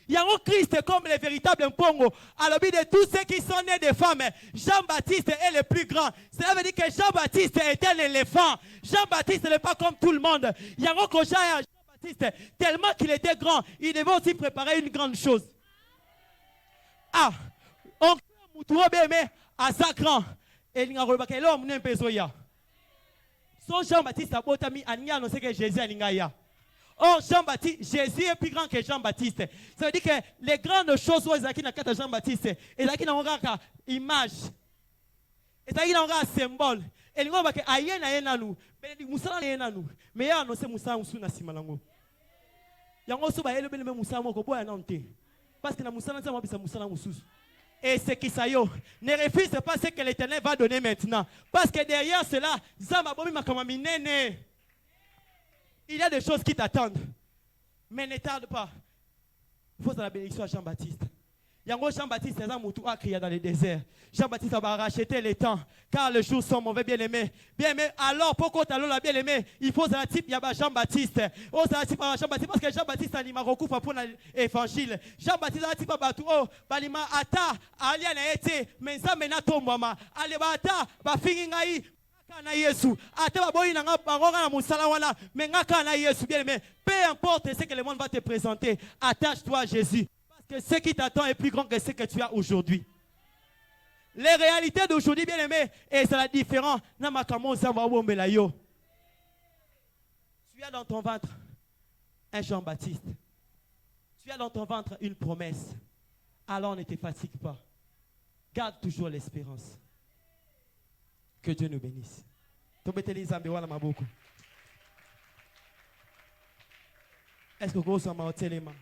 Il y a un Christ comme le véritable Mpongo. À l'objet de tous ceux qui sont nés de femmes, Jean-Baptiste est le plus grand. Cela veut dire que Jean-Baptiste était l'éléphant. Jean-Baptiste n'est pas comme tout le monde. Il y a un crochet à Jean-Baptiste, tellement qu'il était grand, il devait aussi préparer une grande chose. Ah, on Moutouaza bémé à sa grand. Et il y a un peu son Jean-Baptiste a botami ania annoncé que Jésus a l'ingaya. Or Jean-Baptiste, Jésus est plus grand que Jean-Baptiste. Ça veut dire que les grandes choses où ils na kata Jean-Baptiste, et là qui n'a pas image, et là qui n'a pas symbole, et l'ingoma que ayena yena nous, mais musala yena nous, mais ya annoncé musala usuna simalango. Yango so ba ele bele musala moko boya nante, parce que na musala nza mabisa musala mususu. Et ce qui ça yo, ne refuse pas ce que l'Éternel va donner maintenant. Parce que derrière cela, il y a des choses qui t'attendent. Mais ne tarde pas. Il faut la bénédiction à Jean-Baptiste. Yango Jean-Baptiste, c'est un moutou a crié dans le désert. Jean-Baptiste va racheter les temps. Car le jour sont mauvais, bien-aimé. Bien-aimé, alors pourquoi t'as la bien-aimé? Il faut un type, il y a Jean-Baptiste. Oh, c'est un type à Jean-Baptiste. Parce que Jean-Baptiste a dit, pour l'évangile. Jean-Baptiste a dit, oh, balima ata, ali a été, mais ça mena tombama. Ali bata, ba fingingai. Na Yesu. Ate ba boyi na bangonga na musala wana, mais ngaka na Yesu, bien-aimé. Peu importe ce que le monde va te présenter, attache-toi à Jésus. Que ce qui t'attend est plus grand que ce que tu as aujourd'hui. Les réalités d'aujourd'hui, bien aimé, et c'est la différence. Tu as dans ton ventre un Jean-Baptiste. Tu as dans ton ventre une promesse. Alors ne te fatigue pas. Garde toujours l'espérance. Que Dieu nous bénisse. Est-ce que vous avez un élément?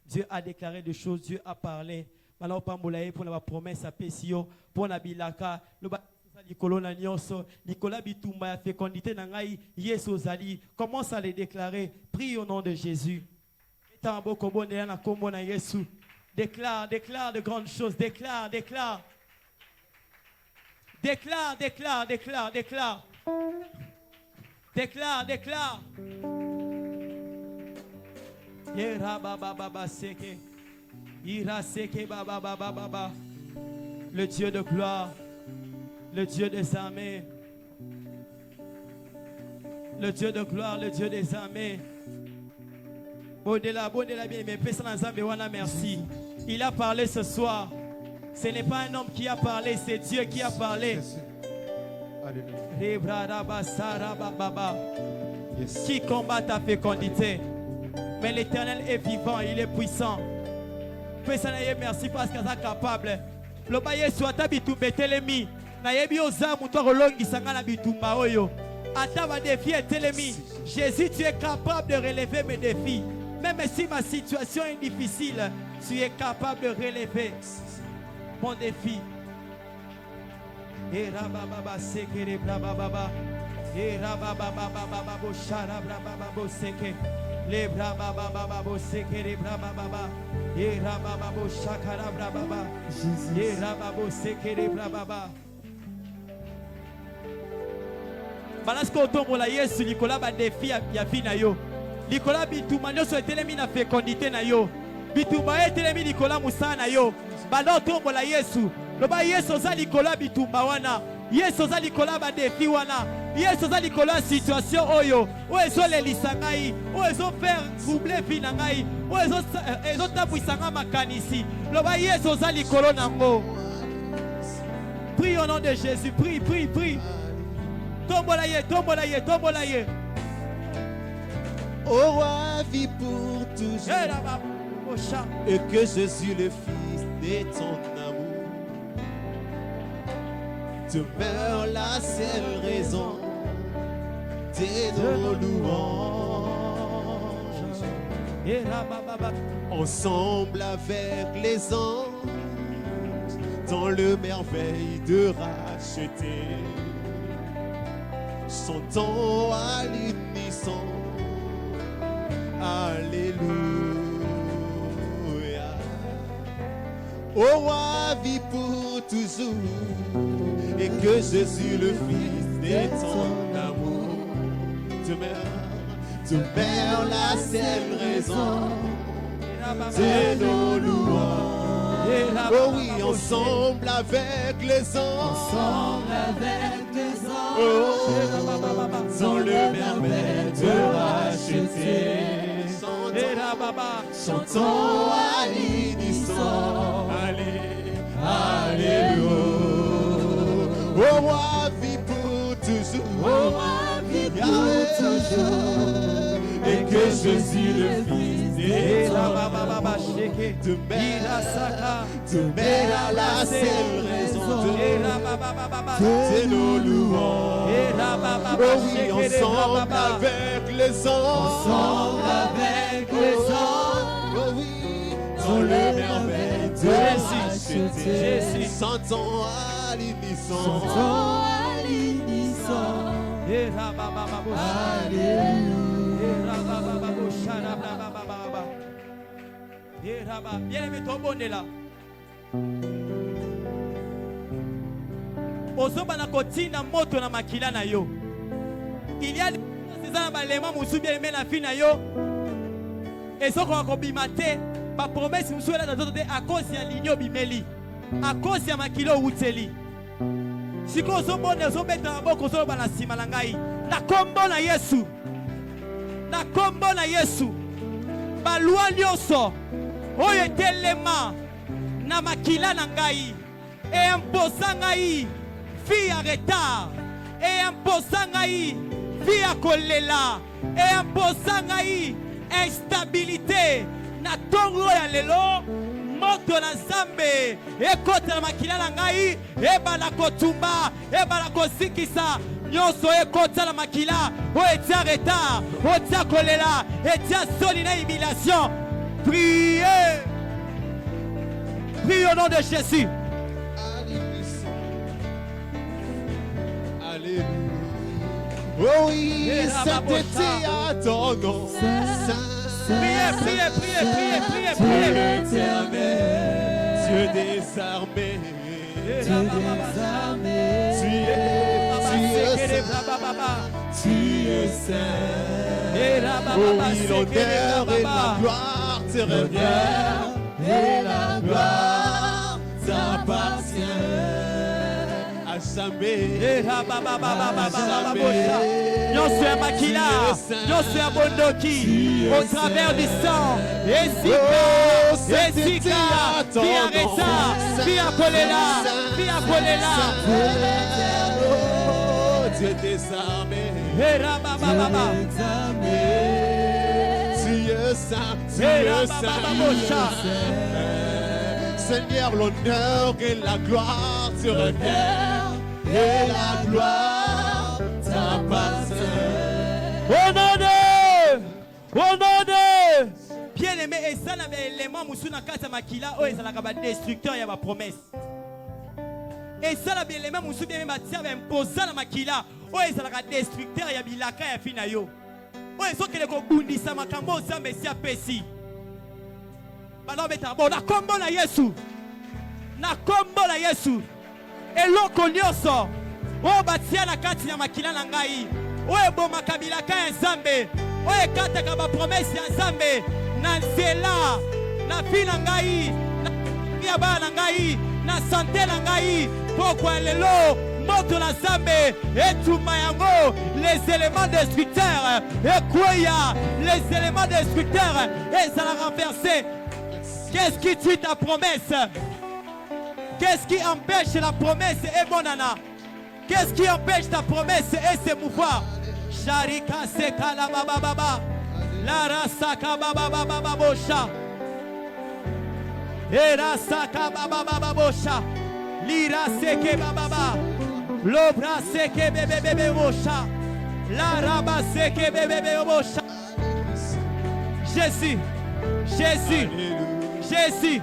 Dieu a déclaré des choses, Dieu a parlé. Maintenant, pour la promesse à Pessio, pour la bilaka, le Nicolas Nyonso, Nicolas Bitumba, fécondité Nangai, Yesu Zali, commence à les déclarer. Prie au nom de Jésus. Déclare, déclare de grandes choses, déclare, déclare. Déclare, déclare, déclare, déclare. Déclare, déclare. Le Dieu de gloire, le Dieu des armées, le Dieu de gloire, le Dieu des armées. Au-delà, bien, mais merci. Il a parlé ce soir. Ce n'est pas un homme qui a parlé, c'est Dieu qui a parlé. Yes. Qui combat ta fécondité? Mais l'Éternel est vivant, il est puissant. Merci parce qu'il est capable. Le baye soit habitumé telemi. Na yebi ozamu to rolongi sangana bitumba oyo. Ata va défi telemi. Jésus, tu es capable de relever mes défis. Même si ma situation est difficile, tu es capable de relever mon défi. Et rababa sekere brababa. Et rababa baba bo shara brababa bo seke. Le brababa bo sekere brababa. Et rababa bo shakara brababa. Et rababa bo sekere brababa. Balasko tombo la Yesu likola ba défi ya vie na yo. Likola bituma nyoso etelemi na fécondité na yo. Bituma etelemi likola musana na yo. Balo tombo la Yesu. Loba Yesu za likola bituma wana. Yesu za likola ba défi wana. Yesu za likola situation oyo. Oezo le lisangai. Oezo faire troubler vie na ngai. Oezo tabuisanga makanisi. Loba Yesu za likolo nango. Prie au nom de Jésus. Prie, prie, prie. Tombolaye, tombolaye, tombolaye. Ô roi, vis pour toujours, et que je suis le fils de ton amour. Demeure la seule raison de nos louanges. Ensemble avec les anges, dans le merveille de racheter, chantons à l'unisson. Alléluia. Ô roi, vis pour toujours, et que je suis le fils de ton amour. Demeure la seule raison de nos louanges. Oh oui, ensemble avec les anges. Ensemble avec les anges. Oh, dans le merveille de racheter. Chantons à l'unisson. Alléluia. Oh roi, vis pour toujours. Oh roi, vis pour toujours. Et que je suis le fils de ton amour. Demeure la seule raison de nos louanges. Oh oui, ensemble avec les anges. Ensemble avec les anges. Oh oui, dans le merveille de racheter. Chantons à l'unisson. Chantons à l'unisson. Alléluia. Bien-aimé, ton bonnet là. Ozobana kotina moto na makila na yo. Il y a des éléments musu bien aimé na fi na yo. Et ce qu'on bimate, ba promesse musu là dans d'autres à cause ya ligno bimeli. À cause ya makilo uteli. Siko ozobona ozobeta na boko ozobana sima na ngai. Na kombo na Yesu. Na kombo na Yesu. Ba loi nyonso oyo etelema na makila na ngai e imposa ngai vie ya retard e imposa ngai vie ya kolela e imposa ngai instabilité na tongo ya lelo moto na Nzambe ekota na makila na ngai ebala kotumba ebala kosikisa nyonso ekota na makila o etia retard o etia kolela etia soni na humiliation. Priez. Prie au nom de Jésus. Alléluia. Oh oui, sainteté à ton nom. Priez, priez, priez, priez, priez, Dieu priez. éternel, Dieu des armées. Dieu des armées. Tu es tu es saint. Oh oui, l'honneur et la gloire te reviennent, et la gloire t'appartient. À jamais, Nyonso ya makila, nyonso ya bondoki, au travers du sang, esika, fi arrêta, fi akolela, oh Dieu désarmé, tu es saint, tu es saint. Seigneur, l'honneur et la gloire te reviennent, et la gloire t'appartient. Honoré, bien aimé, et ça n'a pas l'élément moussuna kata makila, oh, et ça n'a pas destructeur, il y a ma promesse. Et ça n'a pas l'élément moussou bien matia, imposant la makila, oh, et ça n'a pas destructeur, il y a bilaka, il y a finayo. Oh, et ça que les gobundi, ça m'a cambo, ça me sia pesi. Bon, na kombo na Yesu, eloko nyonso oyo batia na kati ya makila na ngai oyo ebomaka bilaka ya Nzambe oyo ekataka bapromese ya Nzambe na nzela na vi na ngai na ya bana na ngai na sante na ngai pokwa lelo moto na Nzambe etuma yango les éléments destructeurs ekweya les éléments destructeurs ezala renversé. Qu'est-ce qui tue ta promesse? Qu'est-ce qui empêche la promesse et bonana? Qu'est-ce qui empêche ta promesse et s'émouvoir? Sharika seka la baba baba, la rasaka baba baba bosha, era saka baba baba bosha, lira seke baba, l'obra seke bebe bebe bosha, la raba seke bebe bebe bosha. Jésus, Jésus. Jésus,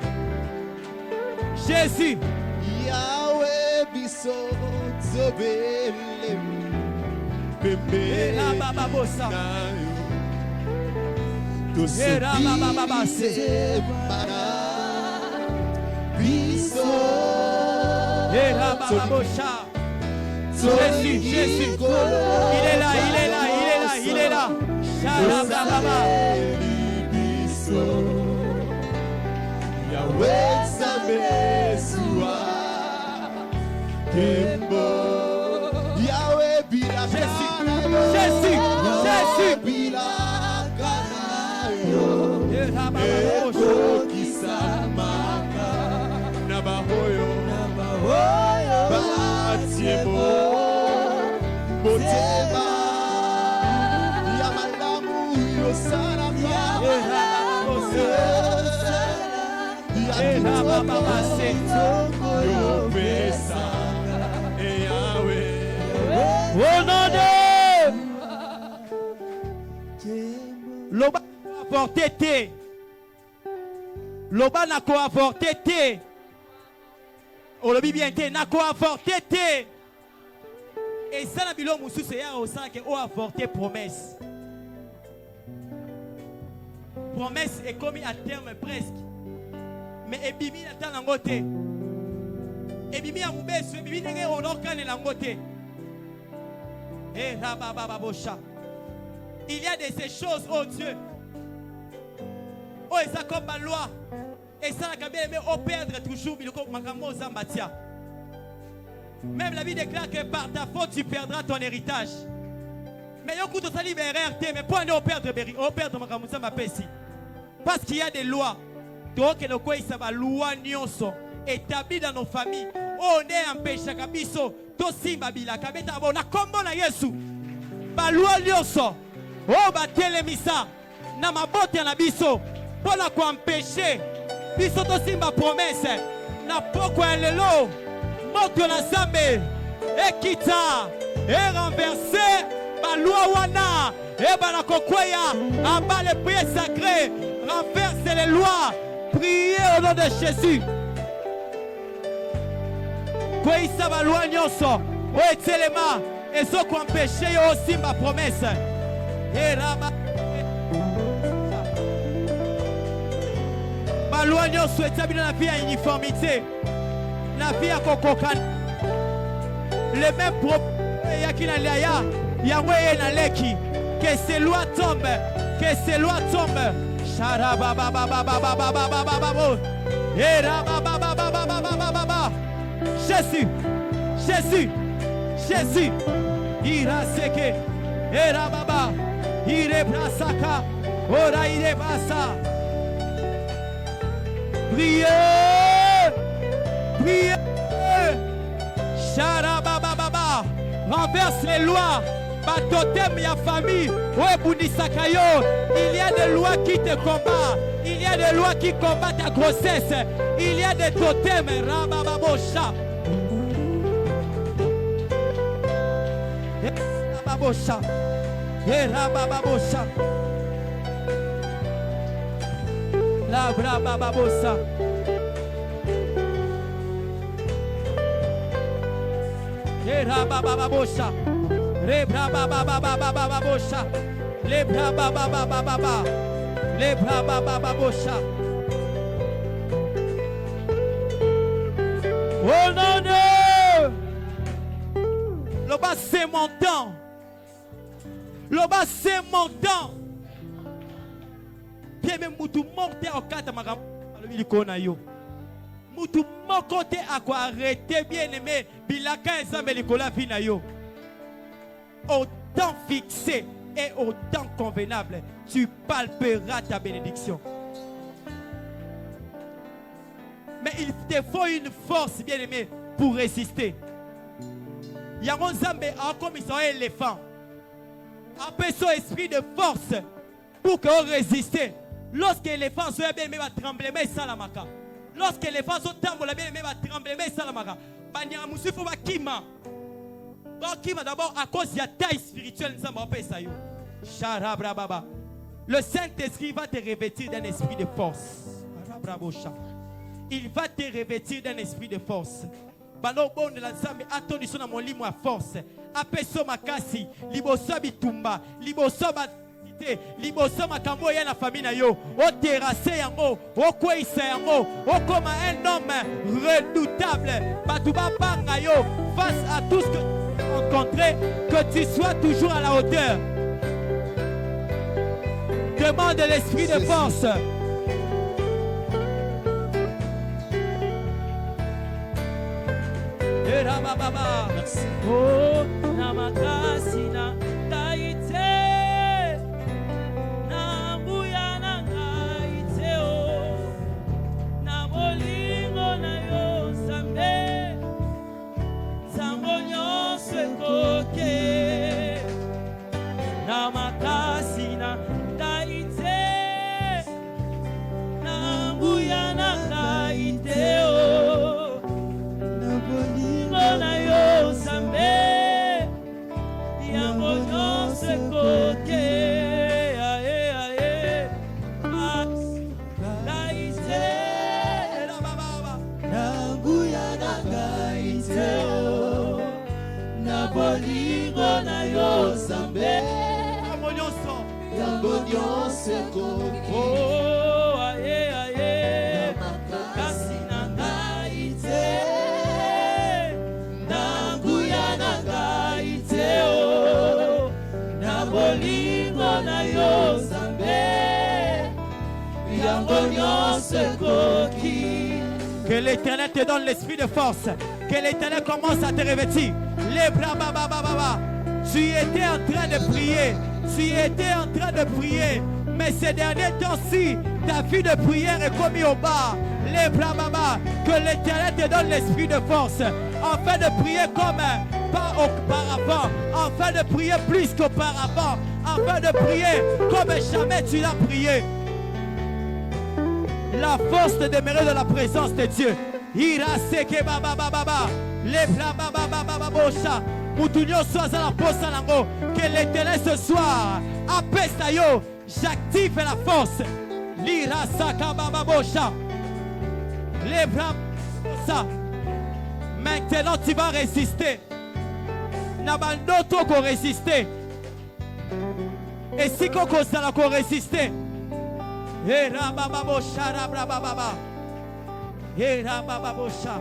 Jésus, Yahweh biso zobele bebe la baba bossa, era baba se para biso era baba bossa. Jésus, Jésus, il est là, il est là, il est là, il est là. Shalom baba. Yahweh Samesua Kembo Yahweh Bilaka Jésus, Jésus, Jésus Bilaka Ebo Kisamaka Nabahoyo Batiemo Botema Yamalamu Yosanaka Loba apporté té. Loba n'a quoi apporté té. On le dit bien té, n'a quoi apporté té. Et ça n'a pas moussou c'est au sang que on apporté promesse. Promesse est commis à terme presque. Mais ebimi na ta nangote. Ebimi ya mubesu, ebimi nenge onokane nangote. Il y a de ces choses, oh Dieu. Oh, et ça comme ma loi. Et ça n'a qu'à bien aimé, oh perdre toujours. Même la vie déclare que par ta faute, tu perdras ton héritage. Mais il y a un coup de ta liberté, mais pour aller perdre ma camouflage, ma paix ici. Parce qu'il y a des lois. Donc, le quoi, ça va loi nyonso établi dans nos familles. On est empêché kabiso to simba bila kabeta bona kombo na Yesu. Ba loi nyonso. Oh ba telemisa na maboti na biso pona ko empêcher biso to simba promesse na pokwa lelo moto na Nzambe ekita et renverser ba loi wana et ba na kokweya aba les prières sacrées renverse les lois. Priez au nom de Jésus. Quoi ça va loin nyonso. O etelema ezo ko empêcher yo aussi ma promesse. Et raba. Ba loin nyonso etabli na vie à uniformité. Na vie à kokokan. Le même problème yakina laya Yahweh Naleki. Que ces lois tombent. Que ces lois tombent. Jésus. Jésus. Jésus. Iraseke. Erababa. Irebrasaka. Ora irebasa. Priez. Priez. Sharabababa. Renverse les lois. Batotem ya famille. Il y a des lois qui te combattent. Il y a des lois qui combattent ta grossesse. Il y a des totems. Rabababosha. Rababosha. Rabababosha. La brabababosa. Rabababosha. Lebra baba baba baba bosha. Lebra baba baba baba. Lebra baba baba bosha. Oh non non. Le bas c'est mon temps. Le bas c'est mon temps. Bien même mutu morte au kata magam. Le milikona yo. Mutu mokote akwa arrêter bien aimé. Bilaka ensemble likola vina yo. Au temps fixé et au temps convenable, tu palperas ta bénédiction. Mais il te faut une force, bien aimé, pour résister. Il y a un zambe comme ils sont éléphants. Après son esprit de force pour que résister. Lorsque l'éléphant soit bien aimé, va trembler, mais ça la maka. Lorsque l'éléphant soit trembler, bien aimé, va trembler, mais ça la maka. Banya musu faut pas kima. D'abord à cause de la taille spirituelle, le Saint-Esprit va te revêtir d'un esprit de force. Il va te revêtir d'un esprit de force. Attendu mon lit à force. Apeso makasi, liboso bitumba, liboso batite, liboso makambo ya na famille na yo. O terrasse yango, o kweisa yango, o comme un homme redoutable. Batuba banga yo face à tout ce que rencontrer, que tu sois toujours à la hauteur. Demande l'esprit de force. Merci. Oh, namakasina taite, nambuya nangaite o, namolingo na yo sambe. Koke na makasina daite na buya na daite o na bolingo na yo sambe ya bonyo se koke ae ae daite na baba na buya na daite o na bolingo na yo sambe yango nyonso ekoki oh aye aye kasi na ngai te na nguya na ngai te o na bolingo na yo sambe yango nyonso ekoki. Que l'Éternel te donne l'esprit de force. Que l'Éternel commence à te revêtir. Les bras, tu étais en train de prier. Tu étais en train de prier. Mais ces derniers temps-ci, ta vie de prière est commise au bas. Les bras, que l'Éternel te donne l'esprit de force. Afin de prier comme pas auparavant. Afin de prier plus qu'auparavant. Afin de prier comme jamais tu l'as prié. La force de demeurer dans la présence de Dieu. Ira seke baba baba. Les bras baba bosha. Mutunyo soit à la poste lango. Que l'Éternel ce soir apesta yo. J'active la force. L'ira saka baba bosha. Les bras ça. Maintenant tu vas résister. Nabandoto ko résister. Et si koko sala ko résister. Hey rabababosha rabababa. Hey rabababosha.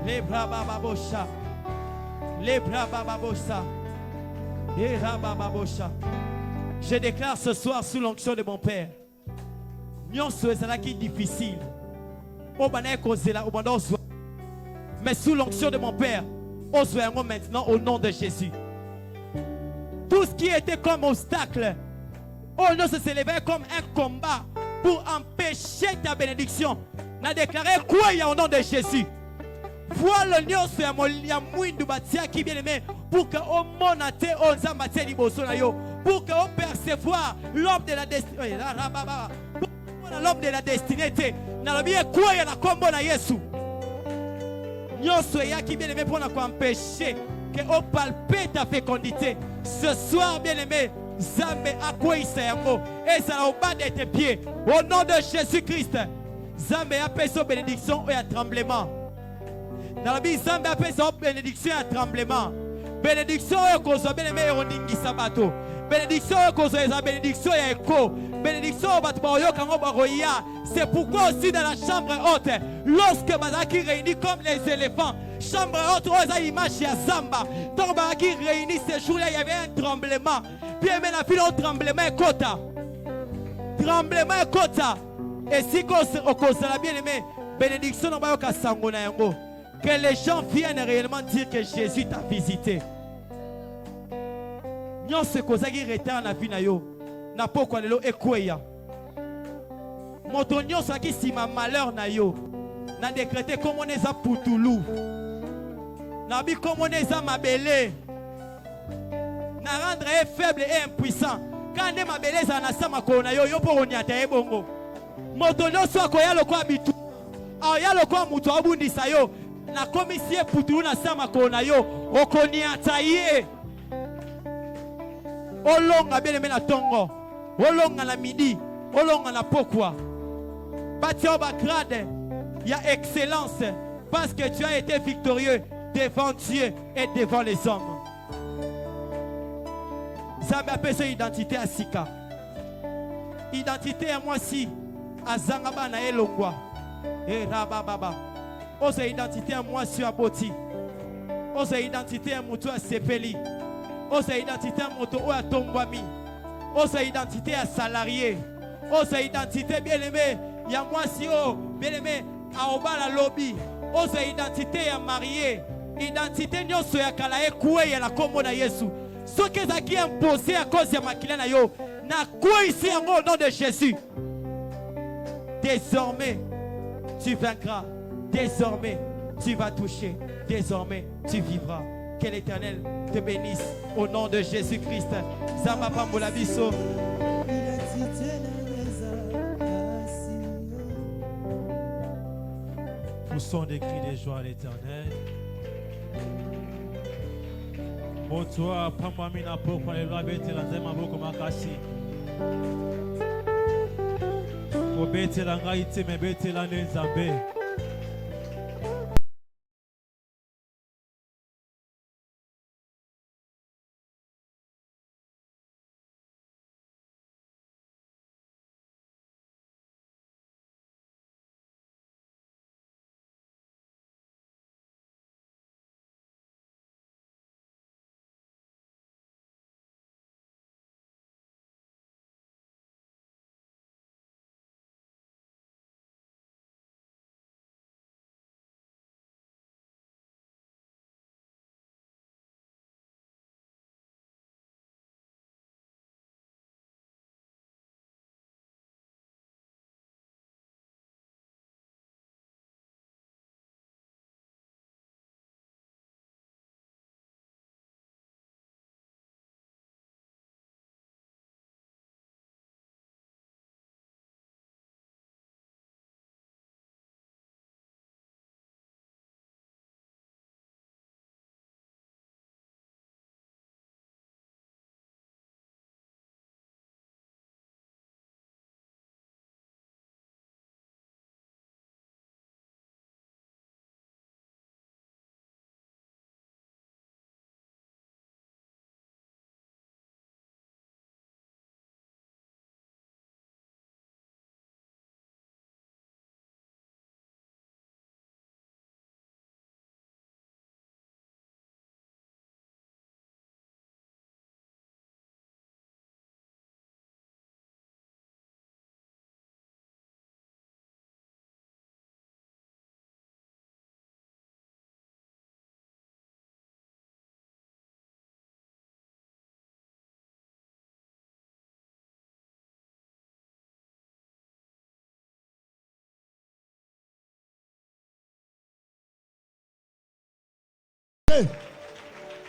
Les brabababosha. Les brabababosha. Et rabababosha. Je déclare ce soir sous l'onction de mon Père. Nyonso ezalaki difficile. Obana ekozela obanda ozwa. Mais sous l'onction de mon Père, ozwa yango maintenant au nom de Jésus. Tout ce qui était comme obstacle, oh non, se s'élevait comme un combat pour empêcher ta bénédiction. N'a déclaré quoi au nom de Jésus. Voilà nyonso ya mwindu batia qui bien aimé pour que au monate on zamatie liboso na yo, pour que on percevoir l'homme de la destinée. L'homme de la destinée na lobi quoi ya na kombo na Yesu. Nyonso ya qui bien aimé pour empêcher que on palpe ta fécondité. Ce soir bien aimé, Zambe akwisa yango et ça au bas de tes pieds au nom de Jésus-Christ. Zambe appelle sa bénédiction et un tremblement. Dans la Bible, Zambe appelle sa bénédiction et un tremblement. Bénédiction et cause bien aimé erondingi sabato. Bénédiction et cause la bénédiction et écho. Bénédiction au batbaoyo kango baroya. C'est pourquoi aussi dans la chambre haute, lorsque Bazaki réunit comme les éléphants, chambre haute, aux images ya Zamba. Donc Bazaki réunit ces jours-là, il y avait un tremblement. Puis maintenant, la fille au tremblement et quota. Tremblement et quota. Et si on cause la bien aimé, bénédiction dans Bayoka Sangona Yango. Que les gens viennent réellement dire que Jésus t'a visité. Nyon se kozaki retard na vie na yo. Na pokwa lelo ekweya. Moto nyon saki sima malheur na yo. Na décrété comme on est à Poutoulou. Na bi comme on est à Mabele. Na rendre faible et impuissant. Quand ne Mabele za na sama kona yo yo po onyata ebongo. Moto nyon so akoya lokwa bitu. Aya lokwa mutu abundisa yo. Na komisie Poutoulou na sama kona yo. Okoniata ye. Olonga bien aimé na tongo. Olonga na midi. Olonga na pokwa. Batia ba grade. Il y a excellence. Parce que tu as été victorieux devant Dieu et devant les hommes. Ça m'appelle son identité à Sika. Identité à moi si. À Zangaba na elongwa. Et rabababa. Ose identité à moi sur Aboti. Ose identité à Moutou à Sepeli. Ose identité à Moto à Tongwami. Ose identité à salarié. Ose identité bien aimé. Il y a moi si oh bien aimé à Obala lobby. Ose identité à marié. Identité nyonso ya kala ekoué ya la kombo na Yesu. Ce qui est imposé à cause de makila na yo. Na quoi ici au nom de Jésus. Désormais tu vaincras. Désormais tu vas toucher. Désormais tu vivras. Que l'Éternel te bénisse au nom de Jésus-Christ. Zama Pambola Biso. Poussons des cris de joie à l'Éternel. Motoa pamamina pokwa le loi bete la nzema boko makasi. Obete la ngai te mebete la nzambe.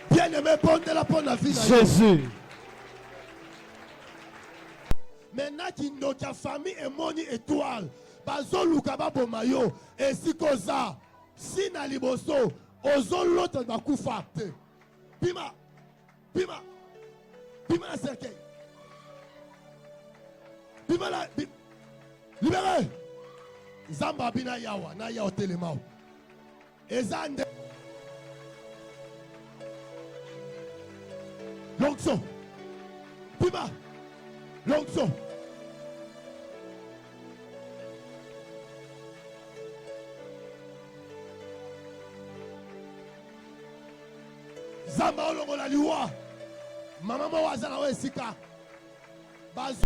Bien-aimé, bondela pour la vie. Jésus. Maintenant qu'il notre famille est moni étoile. Bazo lukaba bomayo. Et si koza. Si na liboso. Ozo l'autre va koufa. Pima. Pima. Pima la cercueil. Pima la. Libéré. Zamba bina yawa. Na yawa telemao. Ezande. Longso. Pima. Longso. Zamba olongo la liwa. Mama mo wazana we sika. Bazo.